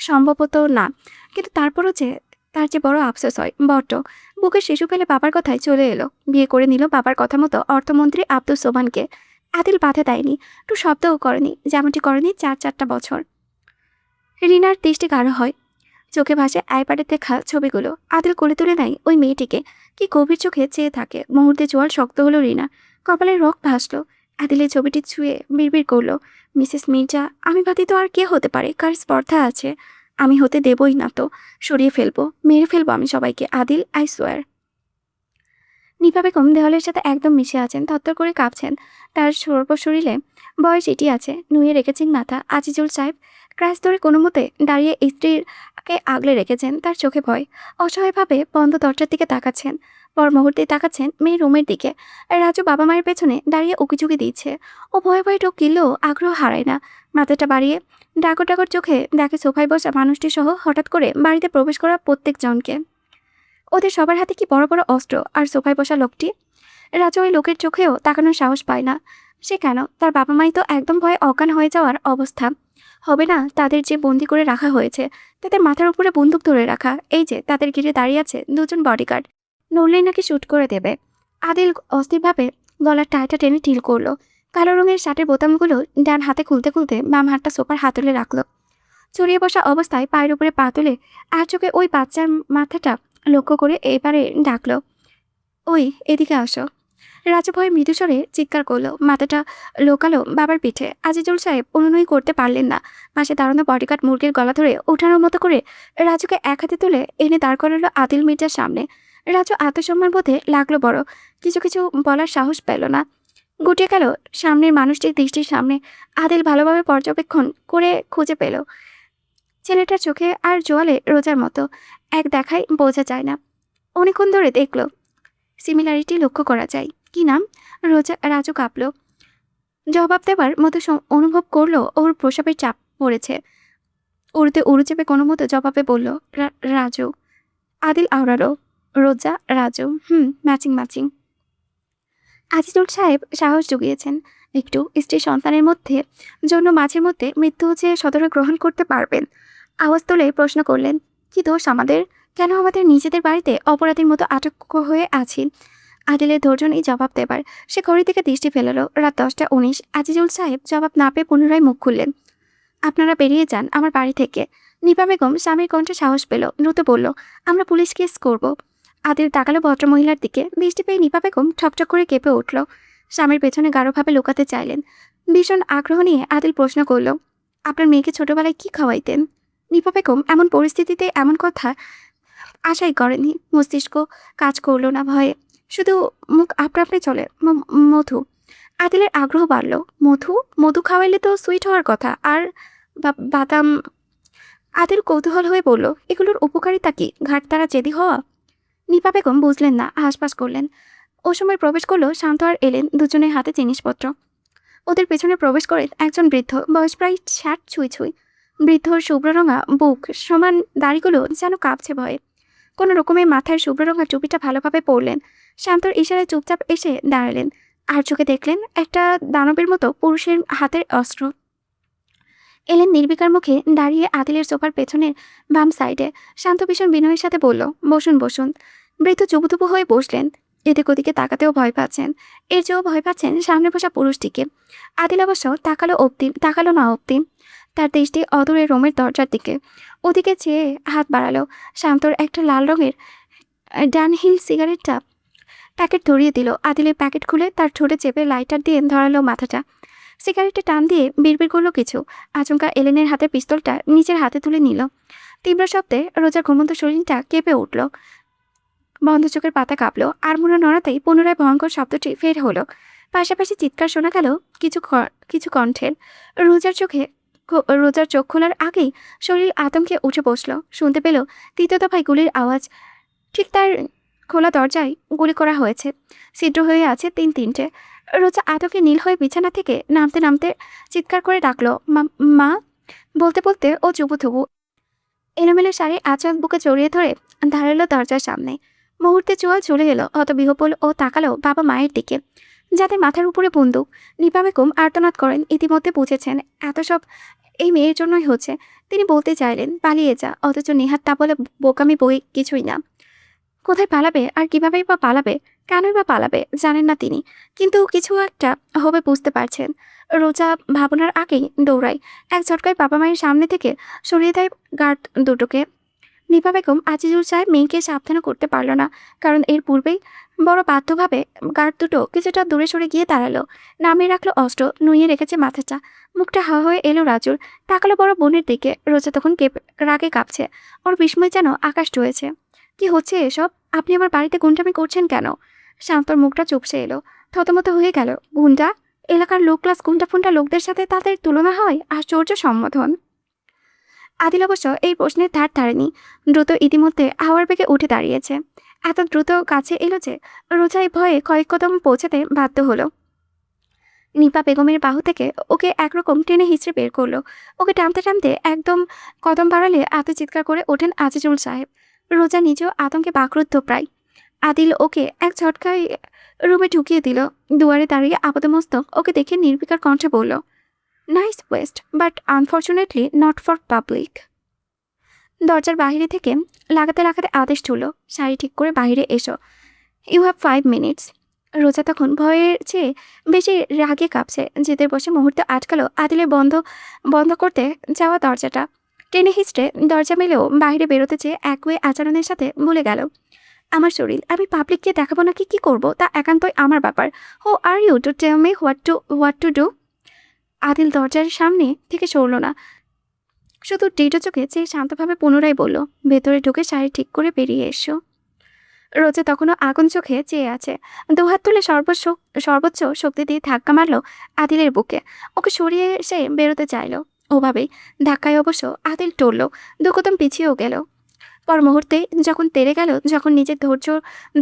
সম্ভবত না। কিন্তু তারপরও যে তার যে বড় আফসোস হয় বড্ড। বুকের শিশু পেলে বাবার কথায় চলে এলো, বিয়ে করে নিল বাবার কথা মতো অর্থমন্ত্রী আব্দুল সোবানকে। আদিল বাধা দেয়নি, একটু শব্দও করেনি, যেমনটি করেনি 4 বছর। রিনার দৃষ্টি গাঢ় হয়, চোখে ভাসে আইপ্যাডে দেখা ছবিগুলো। আদিল কোলে তুলে নেয় ওই মেয়েটিকে, কি গভীর চোখে চেয়ে থাকে। মুহূর্তে জোয়াল শক্ত হলো রিনা, কপালের রক ভাসলো। আদিলের ছবিটি ছুঁয়ে বিড়বিড় করলো, মিসেস মির্জা, আমি ব্যতীত আর কে হতে পারে? কার স্পর্ধা আছে? আমি হতে দেবই না তো, সরিয়ে ফেলবো, মেরে ফেলবো আমি সবাইকে। Adil, I swear. নিপা বেগম দেওয়ালের সাথে একদম মিশে আছেন, থরথর করে কাঁপছেন। তার সর্বশরীরে বয়স এটি আছে, নুয়ে রেখেছেন মাথা। আজিজুল সাহেব ক্রাশ ধরে কোনো মতে দাঁড়িয়ে স্ত্রীকে আগলে রেখেছেন। তার চোখে ভয়, অসহায়ভাবে বন্ধ দরজার দিকে তাকাচ্ছেন। পর মুহূর্তেই তাকাচ্ছেন মেয়ের রুমের দিকে। রাজু বাবা মায়ের পেছনে দাঁড়িয়ে উকিঝুঁকি দিচ্ছে। ও ভয়ে ভয়ে ঢোক কিনলেও আগ্রহ হারায় না। মাথাটা বাড়িয়ে ডাকর ডাকর চোখে দেখে সোফায় বসা মানুষটি সহ হঠাৎ করে বাড়িতে প্রবেশ করা প্রত্যেকজনকে। ওদের সবার হাতে কি বড় বড় অস্ত্র, আর সোফায় বসা লোকটি। রাজু ওই লোকের চোখেও তাকানোর সাহস পায় না। সে কেন? তার বাবা মাই তো একদম ভয়ে অজ্ঞান হয়ে যাওয়ার অবস্থা। হবে না তাদের যে বন্দি করে রাখা হয়েছে, তাদের মাথার উপরে বন্দুক ধরে রাখা। এই যে তাদের ঘিরে দাঁড়িয়ে আছে 2জন বডিগার্ড, নড়লেই নাকি শুট করে দেবে। আদিল অস্থিরভাবে গলার টাইটা টেনে ঢিল করলো। কালো রঙের শার্টের বোতামগুলো ডান হাতে খুলতে খুলতে বাম হাতটা সোফার হাতলে রাখলো। চড়িয়ে বসা অবস্থায় পায়ের উপরে পা তুলে আর চোখে ওই বাচ্চার মাথাটা লক্ষ্য করে এবারে ডাকলো, ওই এদিকে আসো। রাজু ভয়ে মৃদুস্বরে চিৎকার করলো, মাথাটা লোকালো বাবার পিঠে। আজিজুল সাহেব অনুনয় করতে পারলেন না। পাশে দাঁড়ানো বডিগার্ড মুরগির গলা ধরে ওঠানোর মতো করে রাজুকে এক হাতে তুলে এনে দাঁড় করালো আদিল মির্জার সামনে। রাজু আত্মসম্মান বোধে লাগলো বড়, কিছু কিছু বলার সাহস পেল না। গুটিয়ে গেল সামনের মানুষটির দৃষ্টির সামনে। আদিল ভালোভাবে পর্যবেক্ষণ করে খুঁজে পেল ছেলেটার চোখে আর জোয়ালে রোজার মতো, এক দেখায় বোঝা যায় না। অনেকক্ষণ ধরে দেখলো, সিমিলারিটি লক্ষ্য করা যায়। কি নাম? রাজু কাঁপলো। জবাব দেওয়ার মতো অনুভব করলো ওর প্রসাবের চাপ পড়েছে। উড়তে উড়ু চেপে কোনো মতো জবাবে বলল, রাজু। আদিল আওড়ালো, রোজা, রাজু, ম্যাচিং ম্যাচিং। আজিজুল সাহেব সাহস জুগিয়েছেন একটু। স্ত্রী সন্তানের মধ্যে জন্য মাঝের মধ্যে মৃত্যু যে সদরে গ্রহণ করতে পারবেন। আওয়াজ তুলে প্রশ্ন করলেন, কি দোষ আমাদের? কেন আমাদের নিজেদের বাড়িতে অপরাধীর মতো আটক হয়ে আছি? আদিলের ধৈর্য নেই জবাব দেবার। সে ঘড়ির দিকে দৃষ্টি ফেলালো, রাত 10টা 19। আজিজুল সাহেব জবাব না পেয়ে পুনরায় মুখ খুললেন, আপনারা বেরিয়ে যান আমার বাড়ি থেকে। নিপা বেগম স্বামীর কণ্ঠে সাহস পেল, দ্রুত বলল, আমরা পুলিশ কেস করব। আদিল তাকালো ভদ্রমহিলার দিকে। দৃষ্টি পেয়ে নিপা বেগম ঠকঠক করে কেঁপে উঠল। স্বামীর পেছনে গাঢ়ভাবে লুকাতে চাইলেন। ভীষণ আগ্রহ নিয়ে আদিল প্রশ্ন করল, আপনার মেয়েকে ছোটবেলায় কি খাওয়াইতেন? নিপা বেগম এমন পরিস্থিতিতে এমন কথা আশাই করেনি। মস্তিষ্ক কাজ করলো না ভয়ে, শুধু মুখ আপনা আপনি চলে, মধু। আদিলের আগ্রহ বাড়ল। মধু? মধু খাওয়াইলে তো সুইট হওয়ার কথা, আর বাদাম। আদিল কৌতূহল হয়ে বলল, এগুলোর উপকারিতা কি? ঘাট তারা জেদি হওয়া? নিপা বেগম বুঝলেন না, হাসপাস করলেন। ও সময় প্রবেশ করলো শান্ত আর এলেন, দুজনের হাতে জিনিসপত্র। ওদের পেছনে প্রবেশ করে একজন বৃদ্ধ, বয়স প্রায় 60 ছুঁই ছুঁই। বৃদ্ধর শুভ্ররঙা বুক সমান দাড়িগুলো যেন কাঁপছে ভয়ে। কোনো রকমের মাথায় শুভ্ররঙা টুপিটা ভালোভাবে পরলেন। শান্তর ইশারায় চুপচাপ এসে দাঁড়ালেন, আর চোখে দেখলেন একটা দানবের মতো পুরুষের হাতের অস্ত্র। এলেন নির্বিকার মুখে দাঁড়িয়ে আদিলের সোফার পেছনের বাম সাইডে। শান্ত ভীষণ বিনয়ের সাথে বলল, বসুন বসুন। বৃদ্ধ চুবুতুবু হয়ে বসলেন। এদিক ওদিকে তাকাতেও ভয় পাচ্ছেন। এর চেয়েও ভয় পাচ্ছেন সামনে বসা পুরুষটিকে। আদিল অবশ্য তাকালো না অব্দি। তার দৃষ্টি অদূরে রোমের দরজার দিকে। ওদিকে চেয়ে হাত বাড়ালো। শান্তর একটা লাল রঙের ডানহিল সিগারেটটা প্যাকেট ধরিয়ে দিল। আদিলের প্যাকেট খুলে তার ঠোঁটে চেপে লাইটার দিয়ে ধরালো মাথাটা। সিগারেটে টান দিয়ে বিড়বিড় করলো কিছু। আচমকা এলেনের হাতে পিস্তলটা নিজের হাতে তুলে নিল। তীব্র শব্দে রোজার ঘুমন্ত শরীরটা কেঁপে উঠল। বন্ধ চোখের পাতা কাঁপলো। আর মনে নড়াতেই পুনরায় ভয়ঙ্কর শব্দটি ফের হলো। পাশাপাশি চিৎকার শোনা গেল কিছু কণ্ঠের। রোজার চোখ খোলার আগেই শরীর আতঙ্কে উঠে বসলো। শুনতে পেল 3য় দফায় গুলির আওয়াজ। ঠিক তার খোলা দরজায় গুলি করা হয়েছে। ছিদ্র হয়ে আছে 3-3টে। রোজা আতকে নীল হয়ে বিছানা থেকে নামতে নামতে চিৎকার করে ডাকলো, মা মা। বলতে বলতে ও চুবুথুবু এলোমেলো শাড়ির আঁচল বুকে জড়িয়ে ধরে দাঁড়ালো দরজার সামনে। মুহূর্তে চোয়াল চলে গেল, হত বিহ্বল ও তাকালো বাবা মায়ের দিকে, যাদের মাথার উপরে বন্দুক। নিপা বেগম আর্তনাদ করেন, ইতিমধ্যে বুঝেছেন এত সব এই মেয়ের জন্যই হচ্ছে। তিনি বলতে চাইলেন পালিয়ে যা, অথচ নেহাত তা বলে বোকামি বই কিছুই না। কোথায় পালাবে আর কিভাবেই বা পালাবে, কেনই বা পালাবে জানেন না তিনি, কিন্তু কিছু একটা হবে বুঝতে পারছেন। রোজা ভাবনার আগেই দৌড়ায়, এক ঝটকায় বাবা মায়ের সামনে থেকে সরিয়ে দেয় গার্ড দুটোকে। নিপা বেগম আজিজুল সাহেব মেয়েকে সাবধান করতে পারল না, কারণ এর পূর্বেই বড় বাধ্যভাবে গার্ড দুটো কিছুটা দূরে সরে গিয়ে দাঁড়ালো, নামিয়ে রাখলো অস্ত্র, নুইয়ে রেখেছে মাথাটা। মুখটা হাওয়া হয়ে এলো রাজুর, তাকালো বড় বোনের দিকে। রোজা তখন রাগে কাঁপছে, ওর বিস্ময় যেন আকাশ ছুঁয়েছে। কি হচ্ছে এসব? আপনি আমার বাড়িতে গুন্ডামি করছেন কেন? শান্তর মুখটা চুপসে এলো, থতমত হয়ে গেল। গুন্ডা? এলাকার লো ক্লাস গুন্ডা ফুন্ডা লোকদের সাথে তাদের তুলনা হয়? আশ্চর্য সম্বোধন। আদিল অবশ্য এই প্রশ্নের ধার ধারেনি, দ্রুত ইতিমধ্যে হাওয়ার বেগে উঠে দাঁড়িয়েছে। এত দ্রুত কাছে এলো যে রোজাই ভয়ে কয়েক কদম পৌঁছাতে বাধ্য হলো। নিপা বেগমের বাহু থেকে ওকে একরকম টেনে হিঁচড়ে বের করলো। ওকে টানতে টানতে একদম কদম বাড়ালে এত চিৎকার করে ওঠেন আজিজুল সাহেব। রোজা নিজেও আতঙ্কে বাকরুদ্ধ প্রায়। আদিল ওকে এক ঝটকায় রুমে ঢুকিয়ে দিল। দুয়ারে দাঁড়িয়ে আপাতমস্তক ওকে দেখে নির্বিকার কণ্ঠে বলল, nice West, but unfortunately not for public. দরজার বাহিরে থেকে লাগাতে লাগাতে আদেশ ছুড়ল, শাড়ি ঠিক করে বাহিরে এসো, ইউ হ্যাভ 5 মিনিটস। রোজা তখন ভয়ের চেয়ে বেশি রাগে কাঁপছে, জেদের বসে মুহূর্তে আটকালো আদিলের বন্ধ করতে যাওয়া দরজাটা। টেনে হিচড়ে দরজা মেলেও বাইরে বেরোতে চেয়ে একওয়ে আচরণের সাথে ভুলে গেল, আমার শরীর আমি পাবলিককে দেখাবো নাকি কি করব তা একান্তই আমার ব্যাপার। Who are you to tell me what to do? Adil দরজার সামনে থেকে সরল না, শুধু দৃঢ় চোখে চেয়ে শান্তভাবে পুনরায় বলল, ভেতরে ঢুকে শাড়ি ঠিক করে বেরিয়ে এসো। রোজা তখনও আগুন চোখে চেয়ে আছে, দুহাত তুলে সর্বোচ্চ শক্তি দিয়ে ধাক্কা মারল আদিলের বুকে। ওকে সরিয়ে এসে বেরোতে চাইল, ওভাবেই ধাক্কায় অবশ্য আদিল টলল, দুকদম পিছিয়েও গেল। পর মুহূর্তে যখন তেড়ে গেল, যখন নিজের ধৈর্য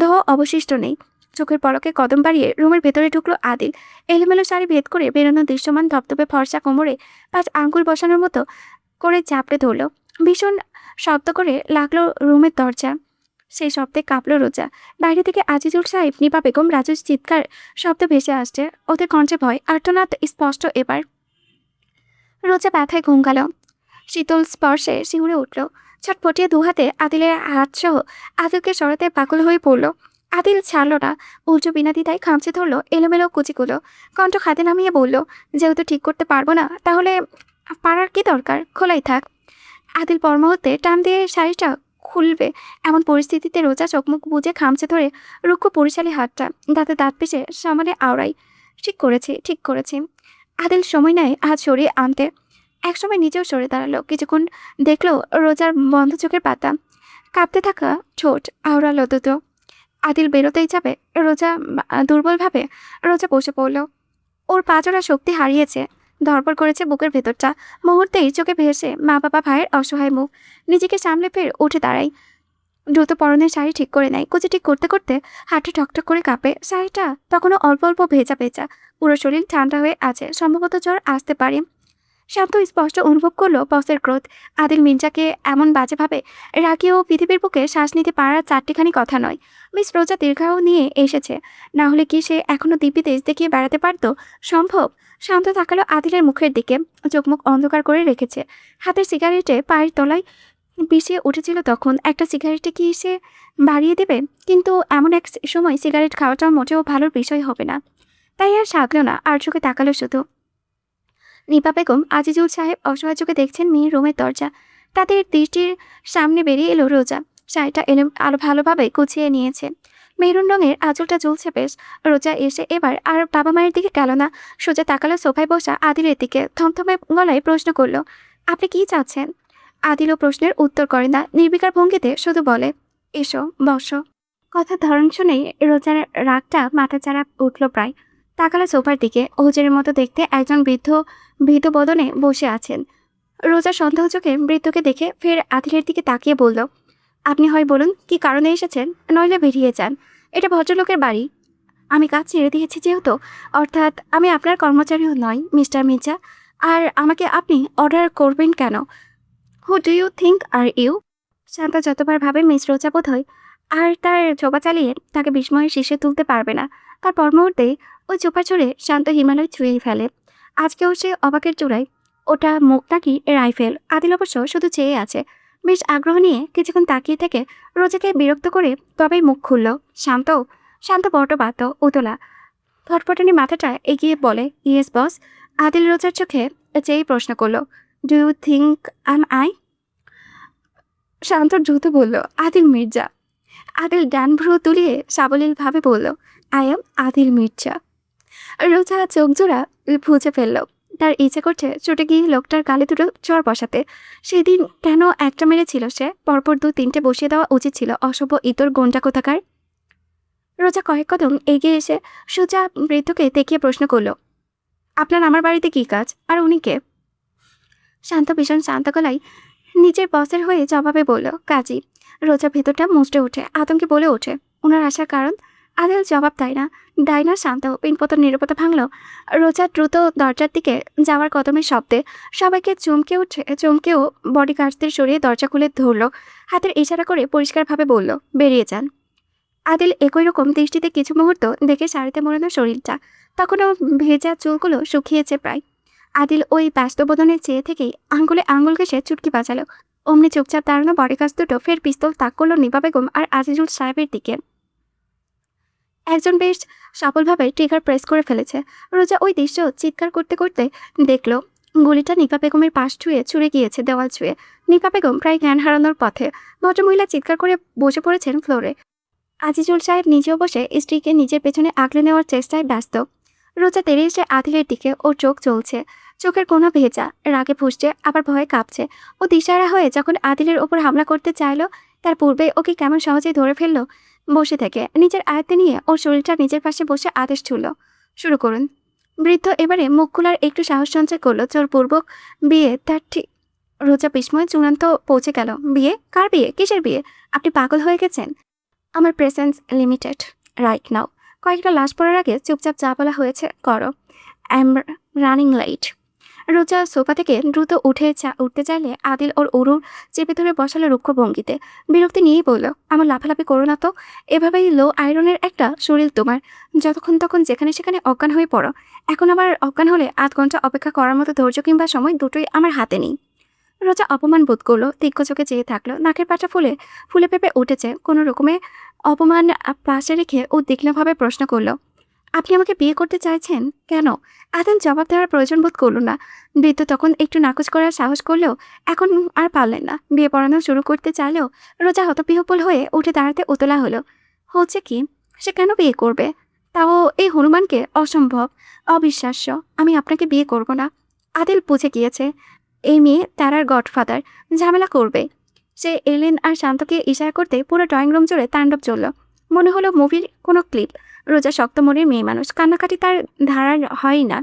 দহ অবশিষ্ট নেই, চোখের পলকে কদম বাড়িয়ে রুমের ভেতরে ঢুকলো আদিল। এলোমেলো শাড়ি ভেদ করে বেরোনো দৃশ্যমান ধপধপে ফর্সা কোমরে 5 আঙ্গুল বসানোর মতো করে চাপড়ে ধরল। ভীষণ শব্দ করে লাগলো রুমের দরজা, সেই শব্দে কাঁপলো রোজা। বাইরে থেকে আজিজুল সাহেব, নিপা বেগম, রাজুর চিৎকার শব্দ ভেসে আসছে, ওদের কণ্ঠে ভয়, আর্তনাদ স্পষ্ট এবার। রোজা ব্যথায় ঘুম গেল, শীতল স্পর্শে শিউরে উঠল, ছটফটিয়ে দুহাতে আদিলের হাতসহ আদিলকে সরাতে পাগল হয়ে পড়ল। আদিল ছাড়ল না, উল্টো বিনা দ্বিধায় খামচে ধরল এলোমেলো কুচিগুলো, কণ্ঠ খাতে নামিয়ে বলল, যেহেতু ঠিক করতে পারবো না তাহলে পারার কি দরকার, খোলাই থাক। আদিল পরমুহূর্তে টান দিয়ে শাড়িটা খুলবে এমন পরিস্থিতিতে রোজা চোখমুখ বুঝে খামচে ধরে রুক্ষ পরিশালী হাতটা দাঁতে দাঁত পিষে সামনে আওড়াই, ঠিক করেছি। আদিল সময় নেয় হাত সরিয়ে আনতে, একসময় নিজেও সরে দাঁড়ালো, কিছুক্ষণ দেখলো রোজার বন্ধ চোখের পাতা, কাঁপতে থাকা ঠোঁট আওড়ালো দুটো। আদিল বেরোতেই যাবে, দুর্বলভাবে রোজা বসে পড়ল। ওর পাজরা শক্তি হারিয়েছে, ধরপড় করেছে বুকের ভেতরটা। মুহূর্তেই চোখে ভেসে মা বাবা ভাইয়ের অসহায় মুখ। নিজেকে সামলে ফের উঠে দাঁড়াই, দ্রুত পরনের শাড়ি ঠিক করে নেয়, কুচি ঠিক করতে করতে হাঁটে ঠকঠক করে কাঁপে। শাড়িটা তখনও অল্প অল্প ভেজা ভেজা, পুরো শরীর ঠান্ডা হয়ে আছে, সম্ভবত জ্বর আসতে পারে। শান্ত স্পষ্ট অনুভব করলো বসের ক্রোধ। আদিল মির্জাকে এমন বাজেভাবে রাগিয়েও পৃথিবীর বুকে শ্বাস নিতে পারার চারটিখানি কথা নয়। মিস রোজা দীর্ঘায়ু নিয়ে এসেছে, না হলে কি সে এখনো দিব্যি তেজ দেখিয়ে বেড়াতে পারত? সম্ভব। শান্ত তাকালো আদিলের মুখের দিকে, চোখমুখ অন্ধকার করে রেখেছে, হাতের সিগারেটে পায়ের তলায় পিছিয়ে উঠেছিল তখন। একটা সিগারেটে কি সে বাড়িয়ে দেবে? কিন্তু এমন এক সময় সিগারেট খাওয়াটাও মোটেও ভালোর বিষয় হবে না। তাই আর সাধল না, আর চোখে তাকালো শুধু। নিপা বেগম, আজিজুল সাহেব অসহায় চোখে দেখছেন মেয়ের রুমের দরজা। তাদের দৃষ্টির সামনে বেরিয়ে এলো রোজা, শাড়িটা আরো ভালোভাবে গুছিয়ে নিয়েছে, মেরুন রঙের আঁচলটা ঝুলছে বেশ। রোজা এসে এবার আর বাবা মায়ের দিকে গেল না, সোজা তাকালো সোফায় বসা আদিলের দিকে, থমথমে গলায় প্রশ্ন করলো, আপনি কি চাচ্ছেন? আদিলও প্রশ্নের উত্তর করে না, নির্বিকার ভঙ্গিতে শুধু বলে, এসো বসো। কথার ধরন শুনেই রোজার রাগটা মাথাচাড়া উঠল প্রায়। তাকালো সোফার দিকে, হুজুরের মতো দেখতে একজন ভীত বদনে বসে আছেন। রোজা সন্দেহ চোখে বৃদ্ধকে দেখে ফের আদিলের দিকে তাকিয়ে বলল, আপনি হয় বলুন কি কারণে এসেছেন, নইলে বেরিয়ে যান, এটা ভদ্রলোকের বাড়ি। আমি কাজ ছেড়ে দিয়েছি যেহেতু, অর্থাৎ আমি আপনার কর্মচারীও নয় মিস্টার মির্জা। আর আমাকে আপনি অর্ডার করবেন কেন? Who do you think are you? শান্ত যতবার ভাবে মিস রোজা বোধ হয় আর তার চোপা চালিয়ে তাকে বিস্ময়ের শীর্ষে তুলতে পারবে না। তার পর মুহূর্তে ওই চোপা ছুঁড়ে শান্ত হিমালয় ছুঁয়েই ফেলে। আজকেও সে অবাকের চূড়ায়। ওটা মুখ নাকি রাইফেল? আদিল অবশ্য শুধু চেয়ে আছে। বেশ আগ্রহ নিয়ে কিছুক্ষণ তাকিয়ে থেকে রোজাকে বিরক্ত করে তবেই মুখ খুলল। শান্ত। শান্ত বড় বাত উতলা ফটফটানি মাথাটা এগিয়ে বলে, ইয়েস বস। আদিল রোজার চোখে চেয়েই প্রশ্ন করলো, ডু ইউ থিঙ্ক আই? শান্ত দ্রুত বলল, আদিল মির্জা। আদিল ডান ভ্রু তুলিয়ে সাবলীলভাবে বলল, আই এম আদিল মির্জা। রোজা চোখ জোড়া বুঝে ফেলল। তার ইচ্ছে করছে ছুটে গিয়ে লোকটার গালে দুটো চড় বসাতে। সেদিন কেন একটা মেরেছিল সে? পরপর 2-3টে বসিয়ে দেওয়া উচিত ছিল। অসভ্য ইতর গোন্ডা কোথাকার। রোজা কয়েক কদম এগিয়ে এসে সোজা বৃদ্ধকে দেখিয়ে প্রশ্ন করল, আপনার আমার বাড়িতে কি কাজ? আর উনি কে? শান্ত ভীষণ শান্ত গলায় নিজের বসের হয়ে জবাবে বলল, কাজী। রোজা ভেতরটা মুচড়ে ওঠে, আতঙ্কে বলে ওঠে, ওনার আসার কারণ? আদিল জবাব দেয় না। ডাইনা শান্ত পিনপতন নিরাপত্তা ভাঙল। রোজা দ্রুত দরজার দিকে যাওয়ার কদমের শব্দে সবাইকে চমকেও বডিগার্ডসদের সরিয়ে দরজা খুলে ধরল। হাতের ইশারা করে পরিষ্কারভাবে বলল, বেরিয়ে যান। আদিল একই রকম দৃষ্টিতে কিছু মুহূর্ত দেখে শাড়িতে মোড়ানো শরীরটা তখনও ভেজা চুলগুলো শুকিয়েছে প্রায়। আদিল ওই ব্যস্তবোধনে চেয়ে থেকেই আঙ্গুলে আঙ্গুল ঘেঁষে চুটকি বাজালো। অমনি চুপচাপ দাঁড়ানো বডিগার্ড দুটো ফের পিস্তল তাক করলো নিভা বেগম আর আজিজুল সাহেবের দিকে। একজন বেশ সফলভাবে ট্রিগার প্রেস করে ফেলেছে। রোজা ওই দৃশ্য চিৎকার করতে করতে দেখল। গুলিটা নিপা বেগমের পাশ ছুঁয়ে ছুঁড়ে গিয়েছে দেওয়াল ছুঁয়ে। নিপা বেগম প্রায় জ্ঞান হারানোর পথে। ভদ্রমহিলা চিৎকার করে বসে পড়েছেন ফ্লোরে। আজিজুল সাহেব নিজেও বসে স্ত্রীকে নিজের পেছনে আগলে নেওয়ার চেষ্টায় ব্যস্ত। রোজা তেড়ে এসে আদিলের দিকে ওর চোখ জ্বলছে, চোখের কোনা ভেজা, রাগে ফুঁসছে, আবার ভয়ে কাঁপছে। ও দিশাহারা হয়ে যখন আদিলের ওপর হামলা করতে চাইল, তার পূর্বে ওকে কেমন সহজেই ধরে ফেললো। বসে থেকে নিজের আয়ত্তে নিয়ে ওর শরীরটা নিজের পাশে বসে আদেশ ছুড়ল, শুরু করুন। বৃদ্ধ এবারে মুখ খোলার একটু সাহস সঞ্চয় করলো। জোরপূর্বক বিয়ে তার ঠিক। রোজা বিস্ময়ে চূড়ান্ত পৌঁছে গেল। বিয়ে? কার বিয়ে? কিসের বিয়ে? আপনি পাগল হয়ে গেছেন? আমার প্রেসেন্স লিমিটেড রাইট নাও। কয়েকটা লাশ পড়ার আগে চুপচাপ যা বলা হয়েছে করো। I am running light. রোজা সোফা থেকে দ্রুত উঠতে চাইলে আদিল ওর উরুর চেপে ধরে বসালো রুক্ষ ভঙ্গিতে। বিরক্তি নিয়েই বলল, আমার লাফালাফি করো না তো। এভাবেই লো আয়রনের একটা শরীর তোমার। যতক্ষণ তখন যেখানে সেখানে অজ্ঞান হয়ে পড়ো। এখন আবার অজ্ঞান হলে 8 ঘন্টা অপেক্ষা করার মতো ধৈর্য কিংবা সময় দুটোই আমার হাতে নেই। রোজা অপমান বোধ করলো, তীক্ষ্ণ চোখে চেয়ে থাকলো। নাকের পাটা ফুলে পেঁপে উঠেছে। কোনো রকমে অপমান পাশে রেখে ও তীক্ষ্ণভাবে প্রশ্ন করলো, আপনি আমাকে বিয়ে করতে চাইছেন কেন? আদিল জবাব দেওয়ার প্রয়োজন বোধ করল না। বৃদ্ধ তখন একটু নাকচ করার সাহস করলেও এখন আর পারলেন না। বিয়ে পড়ানো শুরু করতে চাইলেও রোজা হতবিহ্বল হয়ে উঠে দাঁড়াতে উতলা হলো। হচ্ছে কি, সে কেন বিয়ে করবে? তাও এই হনুমানকে? অসম্ভব, অবিশ্বাস্য। আমি আপনাকে বিয়ে করব না। আদিল বুঝে গিয়েছে এই মেয়ে তারার গডফাদার, ঝামেলা করবে। সে এলেন আর শান্তকে ইশারা করতে পুরো ড্রয়িং রুম জুড়ে তাণ্ডব চলল। মনে হলো মুভির কোনো ক্লিপ। রোজা শক্ত মনের মেয়ে মানুষ, কান্নাকাটি তার ধারার হয় না,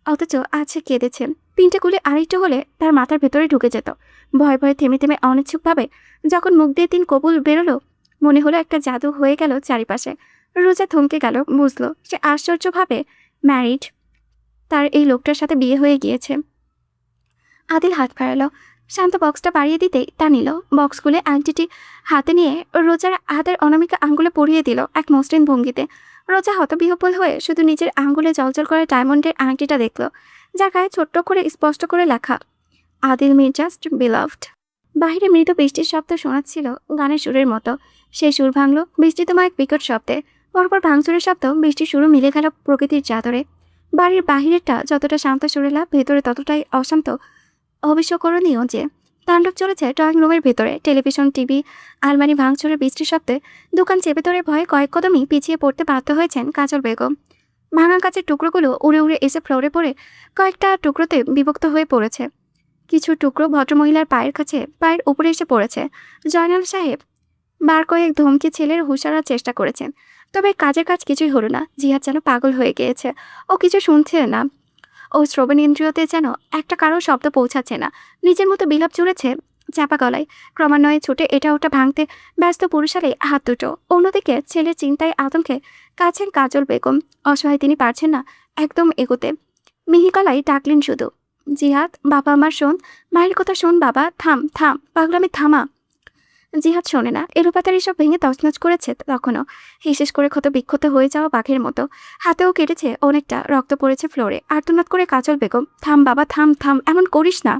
অথচ আছে কেঁদেছে। পিনটে গুলি আরেকটু হলে তার মাথার ভেতরে ঢুকে যেত। ভয়ে ভয়ে থেমে থেমে অনিচ্ছুকভাবে যখন মুখ দিয়ে 3 কবুল বেরোলো, মনে হলো একটা জাদু হয়ে গেল চারিপাশে। রোজা থমকে গেল, বুঝলো সে আশ্চর্যভাবে ম্যারিড। তার এই লোকটার সাথে বিয়ে হয়ে গিয়েছে। আদিল হাত ফারালো। শান্ত বক্সটা বাড়িয়ে দিতেই তা নিল। বক্স খুলে আংটিটি হাতে নিয়ে রোজার হাতের অনামিকা আঙ্গুলে পরিয়ে দিল এক মসৃণ ভঙ্গিতে। রোজা হতবিহ্বল হয়ে শুধু নিজের আঙ্গুলে জলজল করে ডায়মন্ডের আংটিটা দেখল, যার গায়ে ছোট্ট করে স্পষ্ট করে লেখা, আদিল মির্জাস বিলাভড। বাহিরে মৃদু বৃষ্টির শব্দ শোনাচ্ছিল গানের সুরের মতো। সেই সুর ভাঙল বৃষ্টিতময় এক বিকট শব্দে। পরপর ভাঙচুরের শব্দ, বৃষ্টির শুরু মিলে গেল প্রকৃতির চাদরে। বাড়ির বাহিরেরটা যতটা শান্ত সুরেলা, ভেতরে ততটাই অশান্ত অবিশ্বকরণীয় যে। তাণ্ডব চলেছে ড্রয়িং রুমের ভেতরে। টেলিভিশন, টিভি, আলমারি ভাঙচুরের বৃষ্টির শব্দে দোকান চেপে ধরে ভয়ে কয়েক কদমই পিছিয়ে পড়তে বাধ্য হয়েছেন কাজল বেগম। ভাঙা কাচের টুকরোগুলো উড়ে উড়ে এসে ফ্লোরে পড়ে কয়েকটা টুকরোতে বিভক্ত হয়ে পড়েছে। কিছু টুকরো ভদ্রমহিলার পায়ের উপরে এসে পড়েছে। জয়নাল সাহেব বার কয়েক ধমকি ছেলের হুঁশারার চেষ্টা করেছেন, তবে কাজের কাজ কিছুই হলো না। জিহাদ যেন পাগল হয়ে গিয়েছে। ও কিছু শুনছে না। ও শ্রবণেন্দ্রিয়তে যেন একটা কারো শব্দ পৌঁছাচ্ছে না। নিজের মতো বিলাপ জুড়েছে চাপা গলায় ক্রমান্বয়ে ছুটে এটা ওটা ভাঙতে ব্যস্ত পুরুষালে হাত দুটো। অন্যদিকে ছেলের চিন্তায় আতঙ্কে কাছেন কাজল বেগম। অসহায় তিনি পারছেন না একদম এগোতে। মিহি গলায় ডাকলেন শুধু, জিহাদ বাবা আমার শোন, মায়ের কথা শোন বাবা, থাম থাম, পাগলামি থামা। জিহাদ শোনে না, এলোপাতার এসব ভেঙে তছনছ করেছে তখনও, হিসেস করে ক্ষত বিক্ষত হয়ে যাওয়া বাঘের মতো। হাতেও কেটেছে অনেকটা, রক্ত পড়েছে ফ্লোরে। আর্তনাদ করে কাজল বেগম, থাম বাবা থাম থাম, এমন করিস না।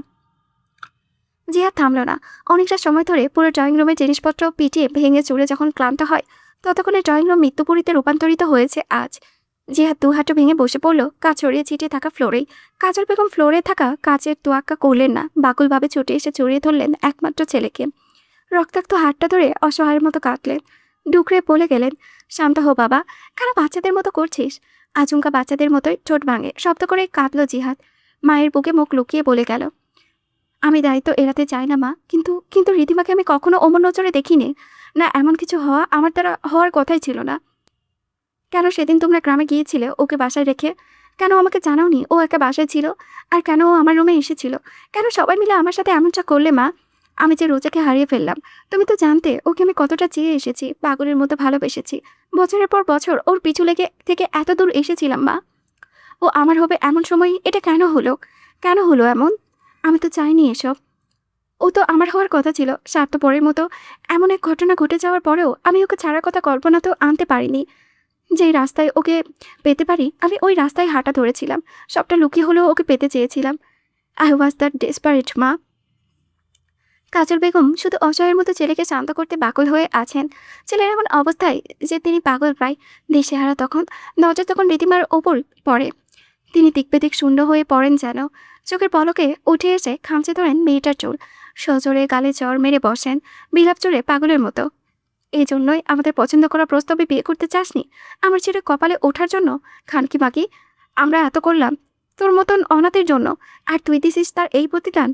জিহাদ থামল না। অনেকটা সময় ধরে পুরো ড্রয়িং রুমের জিনিসপত্র পিটিয়ে ভেঙে চুরে যখন ক্লান্ত হয়, ততক্ষণে ড্রয়িং রুম মৃত্যুপুরীতে রূপান্তরিত হয়েছে আজ। জিহাদ দু হাঁটু ভেঙে বসে পড়ল কাজ ছড়িয়ে ছিটিয়ে থাকা ফ্লোরেই। কাজল বেগম ফ্লোরে থাকা কাচের তোয়াক্কা করলেন না, বাকুলভাবে ছুটে এসে জড়িয়ে ধরলেন একমাত্র ছেলেকে। রক্তাক্ত হাতটা ধরে অসহায়ের মতো কাঁদলেন, ডুকরে বলে গেলেন, শান্ত হো বাবা, কেন বাচ্চাদের মতো করছিস? আচমকা বাচ্চাদের মতোই ঠোঁট ভাঙে শব্দ করে কাঁদল জিহাদ। মায়ের বুকে মুখ লুকিয়ে বলে গেল, আমি দায়িত্ব এড়াতে চাই না মা, কিন্তু কিন্তু রীতিমাকে আমি কখনো অমন নজরে দেখিনি। না, এমন কিছু হওয়া আমার দ্বারা হওয়ার কথাই ছিল না। কেন সেদিন তোমরা গ্রামে গিয়েছিলে ওকে বাসায় রেখে? কেন আমাকে জানাওনি ও একা বাসায় ছিল? আর কেন ও আমার রুমে এসেছিল? কেন সবাই মিলে আমার সাথে এমনটা করলে মা? আমি যে রোজাকে হারিয়ে ফেললাম, তুমি তো জানতে ওকে আমি কতটা চেয়ে এসেছি, পাগলের মতো ভালোবেসেছি। বছরের পর বছর ওর পিছু লেগে থেকে এত দূর এসেছিলাম মা। ও আমার হবে এমন সময় এটা কেন হলো? কেন হলো এমন? আমি তো চাইনি এসব। ও তো আমার হওয়ার কথা ছিল। স্বার্থপরের মতো এমন এক ঘটনা ঘটে যাওয়ার পরেও আমি ওকে ছাড়ার কথা কল্পনাতেও আনতে পারিনি। যেই রাস্তায় ওকে পেতে পারি আমি ওই রাস্তায় হাঁটা ধরেছিলাম। সবটা লুকিয়ে হলেও ওকে পেতে চেয়েছিলাম। আই ওয়াজ দ্যাট ডেসপারেট মা। কাজল বেগম শুধু অসহায়ের মতো ছেলেকে শান্ত করতে বাকল হয়ে আছেন। ছেলের এমন অবস্থায় যে তিনি পাগল প্রায় দিশেহারা। তখন নজর তখন রীতিমার ওপর পড়ে। তিনি দিকবেদিক শূন্য হয়ে পড়েন যেন। চোখের পলকে উঠে এসে খামচে ধরেন মেয়েটার চুল, সজোরে গালে চড় মেরে বসেন বিলাপ চড়ে পাগলের মতো। এই জন্যই আমাদের পছন্দ করা প্রস্তাবে বিয়ে করতে চাসনি? আমার ছেলে কপালে ওঠার জন্য? খানকি বাকি আমরা এত করলাম তোর মতন অনাথের জন্য, আর তুই দিছিস তার এই প্রতিদান?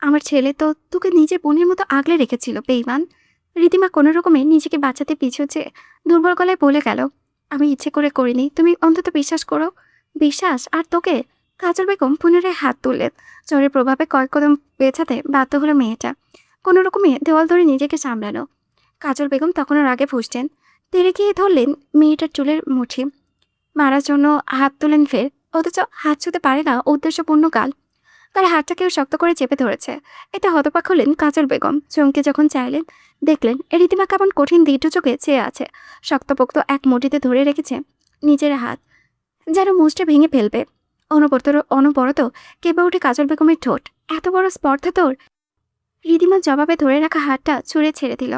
আমার ছেলে তো তোকে নিজের বোনের মতো আগলে রেখেছিল বেঈমান। রীতিমা কোনো রকমে নিজেকে বাঁচাতে পিছুছে দুর্বল গলায় বলে গেল, আমি ইচ্ছে করে করিনি, তুমি অন্তত বিশ্বাস করো। বিশ্বাস? আর তোকে? কাজল বেগম পুনরায় হাত তুললেন। জ্বরের প্রভাবে কয়েক কদম পেছাতে বাধ্য হলো মেয়েটা। কোনো রকমে দেওয়াল ধরে নিজেকে সামলানো। কাজল বেগম তখন ওর আগে ফুসছেন। তেড়ে গিয়ে ধরলেন মেয়েটার চুলের মুঠি। মারার জন্য হাত তোলেন ফের, অথচ হাত ছুঁতে পারে না উদ্দেশ্যপূর্ণ গাল। তার হাতটা কেউ শক্ত করে চেপে ধরেছে। এতে হতবাক হলেন কাজল বেগম। চমকে যখন চাইলেন, দেখলেন রীতিমা কেমন কঠিন দৃঢ় চোখে চেয়ে আছে। শক্তপোক্ত এক মুঠিতে ধরে রেখেছে নিজের হাত, যেন মুষ্টি ভেঙে ফেলবে। অনবরত কেঁপে ওঠে কাজল বেগমের ঠোঁট। এত বড় স্পর্ধা তোর! রীতিমার জবাবে ধরে রাখা হাতটা ছুঁড়ে ছেড়ে দিল।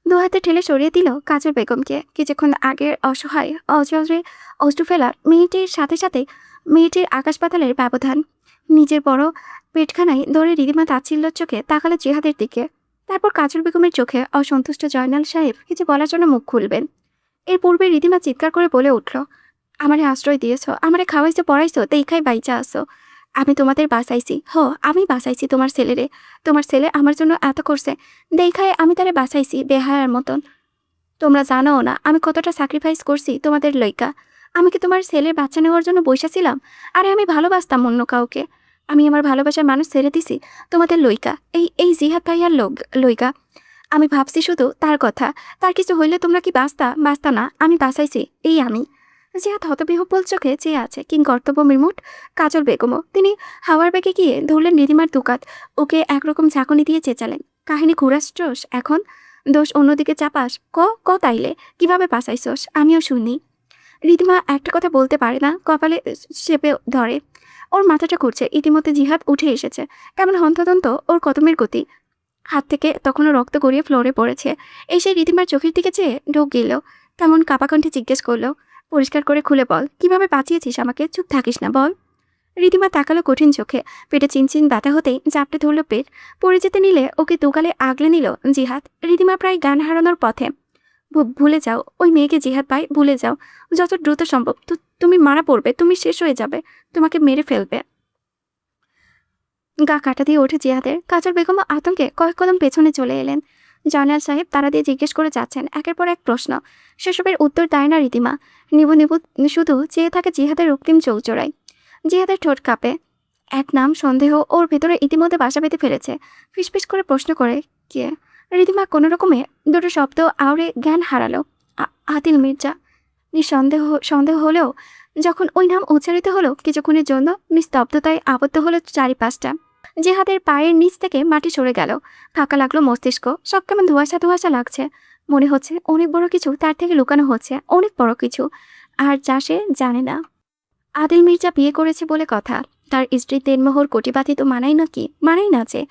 দু হাতে ঠেলে সরিয়ে দিল কাজল বেগমকে। কিছুক্ষণ আগের অসহায় অজরে অশ্রু ফেলা মেয়েটির সাথে সাথে মেয়েটির আকাশ পাতালের ব্যবধান। নিজের বড় পেটখানায় ধরে রীতিমা তাচ্ছিল্যর চোখে তাকালো জিহাদের দিকে। তারপর কাজল বেগমের চোখে অসন্তুষ্ট জয়নাল সাহেব কিছু বলার জন্য মুখ খুলবেন। এর পূর্বে রীতিমা চিৎকার করে বলে উঠল, আমারে আশ্রয় দিয়েছ, আমারে খাওয়াইছো পড়াইছো, দেখাই বাইচা আসো। আমি তোমাদের বাঁচাইছি, আমি বাঁচাইছি তোমার ছেলেরে। তোমার ছেলে আমার জন্য এত করছে, দেখায় আমি তারে বাঁচাইছি বেহায়ার মতন। তোমরা জানো না আমি কতটা স্যাক্রিফাইস করছি তোমাদের লইকা। আমি কি তোমার ছেলের বাচ্চা নেওয়ার জন্য বসেছিলাম? আরে আমি ভালোবাসতাম অন্য কাউকে। আমি আমার ভালোবাসার মানুষ ছেড়ে দিছি তোমাদের লইকা, এই এই জিহাদ ভাইয়ার লইকা। আমি ভাবছি শুধু তার কথা। তার কিছু হইলে তোমরা কি বাঁচতা না? আমি বাঁচাইছি, এই আমি। জিহাদ হতবিহ্বল চোখে চেয়ে আছে কিংকর্তব্য বিমূঢ় কাজল বেগমও। তিনি হাওয়ার বেগে গিয়ে ধরলেন রীতিমার দুকাত। ওকে একরকম ঝাঁকুনি দিয়ে চেঁচালেন, কাহিনী ঘুরাচ্ছস এখন? দোষ অন্যদিকে চাপাস? ক তাইলে কিভাবে বাঁচাইছস আমিও শুনি। রীতিমা একটা কথা বলতে পারে না, কপালে চেপে ধরে। ওর মাথাটা ঘুরছে। ইতিমধ্যে জিহাদ উঠে এসেছে। কেমন হন্তদন্ত ওর কদমের গতি। হাত থেকে তখনও রক্ত গড়িয়ে ফ্লোরে পড়েছে। এসে রীতিমার চোখের দিকে চেয়ে ঢোক গেল। তেমন কাঁপাকণ্ঠে জিজ্ঞেস করলো, পরিষ্কার করে খুলে বল, কিভাবে বাঁচিয়েছিস আমাকে? চুপ থাকিস না, বল। রীতিমা তাকালো কঠিন চোখে। পেটে চিনচিন ব্যথা হতেই চাপটে ধরল পেট। পড়ে যেতে নিলে ওকে দোকালে আগলে নিল জিহাদ। রীতিমা প্রায় জ্ঞান হারানোর পথে। ভুলে যাও ওই মেয়েকে জিহাদ ভাই, ভুলে যাও যত দ্রুত সম্ভব। তুমি মারা পড়বে, তুমি শেষ হয়ে যাবে, তোমাকে মেরে ফেলবে। গা কাটা দিয়ে ওঠে জিহাদের। কাজল বেগম আতঙ্কে কয়েক কদম পেছনে চলে এলেন। জয়নাল সাহেব তারা দিয়ে জিজ্ঞেস করে যাচ্ছেন একের পর এক প্রশ্ন। সেসবের উত্তর দেয় না রীতিমা। নিবু নিবু শুধু চেয়ে থাকে জিহাদের রক্তিম চৌচড়ায়। জিহাদের ঠোঁট কাঁপে। এক নাম সন্দেহ ওর ভেতরে ইতিমধ্যে বাসা বেঁধে ফেলেছে। ফিসফিস করে প্রশ্ন করে, কে? রিধিমা কোনো রকমে দুটো শব্দ আওড়ে জ্ঞান হারালো। আদিল মির্জা। সন্দেহ হলেও যখন ওই নাম উচ্চারিত হলো কিছুক্ষণের জন্য নিস্তব্ধতায় আবদ্ধ হলো চারিপাশটা। জেহাদের পায়ের নিচ থেকে মাটি সরে গেল। ফাঁকা লাগলো মস্তিষ্ক, সব কেমন ধোঁয়াশা ধোঁয়াশা লাগছে। মনে হচ্ছে অনেক বড় কিছু তার থেকে লুকানো হচ্ছে, অনেক বড় কিছু, আর যা সে জানে না। আদিল মির্জা বিয়ে করেছে বলে কথা, তার স্ত্রীর দেনমোহর কোটিবাতি তো মানাই না যে।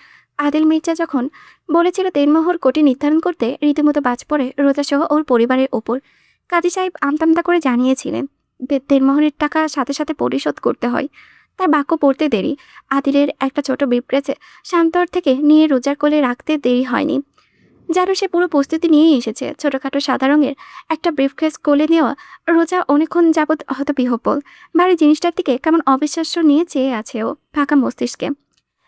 আদিল মির্জা যখন বলেছিল দেনমোহর কোটি নির্ধারণ করতে রীতিমতো বাজ পড়ে রোজাসহ ওর পরিবারের ওপর। কাজী সাহেব আমতামতা করে জানিয়েছিলেন দেনমোহরের টাকা সাথে সাথে পরিশোধ করতে হয়। তার বাক্য পড়তে দেরি। আদিলের একটা ছোট বিপ্রেছে শান্তর থেকে নিয়ে রোজার কোলে রাখতে দেরি হয়নি। যেন সে পুরো প্রস্তুতি নিয়েই এসেছে। ছোটখাটো সাদা রঙের একটা ব্রিফকেস কোলে নেওয়া রোজা অনেকক্ষণ যাবৎ হতবিহ্বল। ভারী জিনিসটার দিকে কেমন অবিশ্বাস্য নিয়ে চেয়ে আছে ও ফাঁকা মস্তিষ্কে।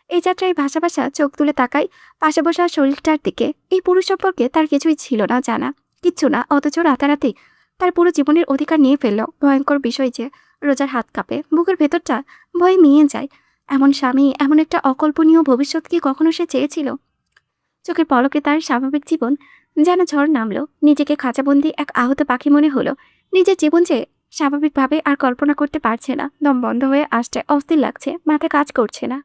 এই যাত্রায় ভাষা ভাষা চোখ তুলে তাকাই পাশে বসা শরীরটার দিকে। এই পুরুষ সম্পর্কে তার কিছুই ছিল না জানা, কিচ্ছু না, অথচ রাতারাতি তার পুরো জীবনের অধিকার নিয়ে ফেলল। ভয়ঙ্কর বিষয় যে রোজার হাত কাঁপে, বুকের ভেতরটা ভয়ে মিয়ে যায়। এমন স্বামী, এমন একটা অকল্পনীয় ভবিষ্যৎ কি কখনো সে চেয়েছিল? চোখের পলকে তার স্বাভাবিক জীবন যেন ঝড় নামলো। নিজেকে খাঁচাবন্দি এক আহত পাখি মনে হলো। নিজের জীবন যে স্বাভাবিকভাবে আর কল্পনা করতে পারছে না। দম বন্ধ হয়ে আসছে, অস্থির লাগছে, মাথা কাজ করছে না।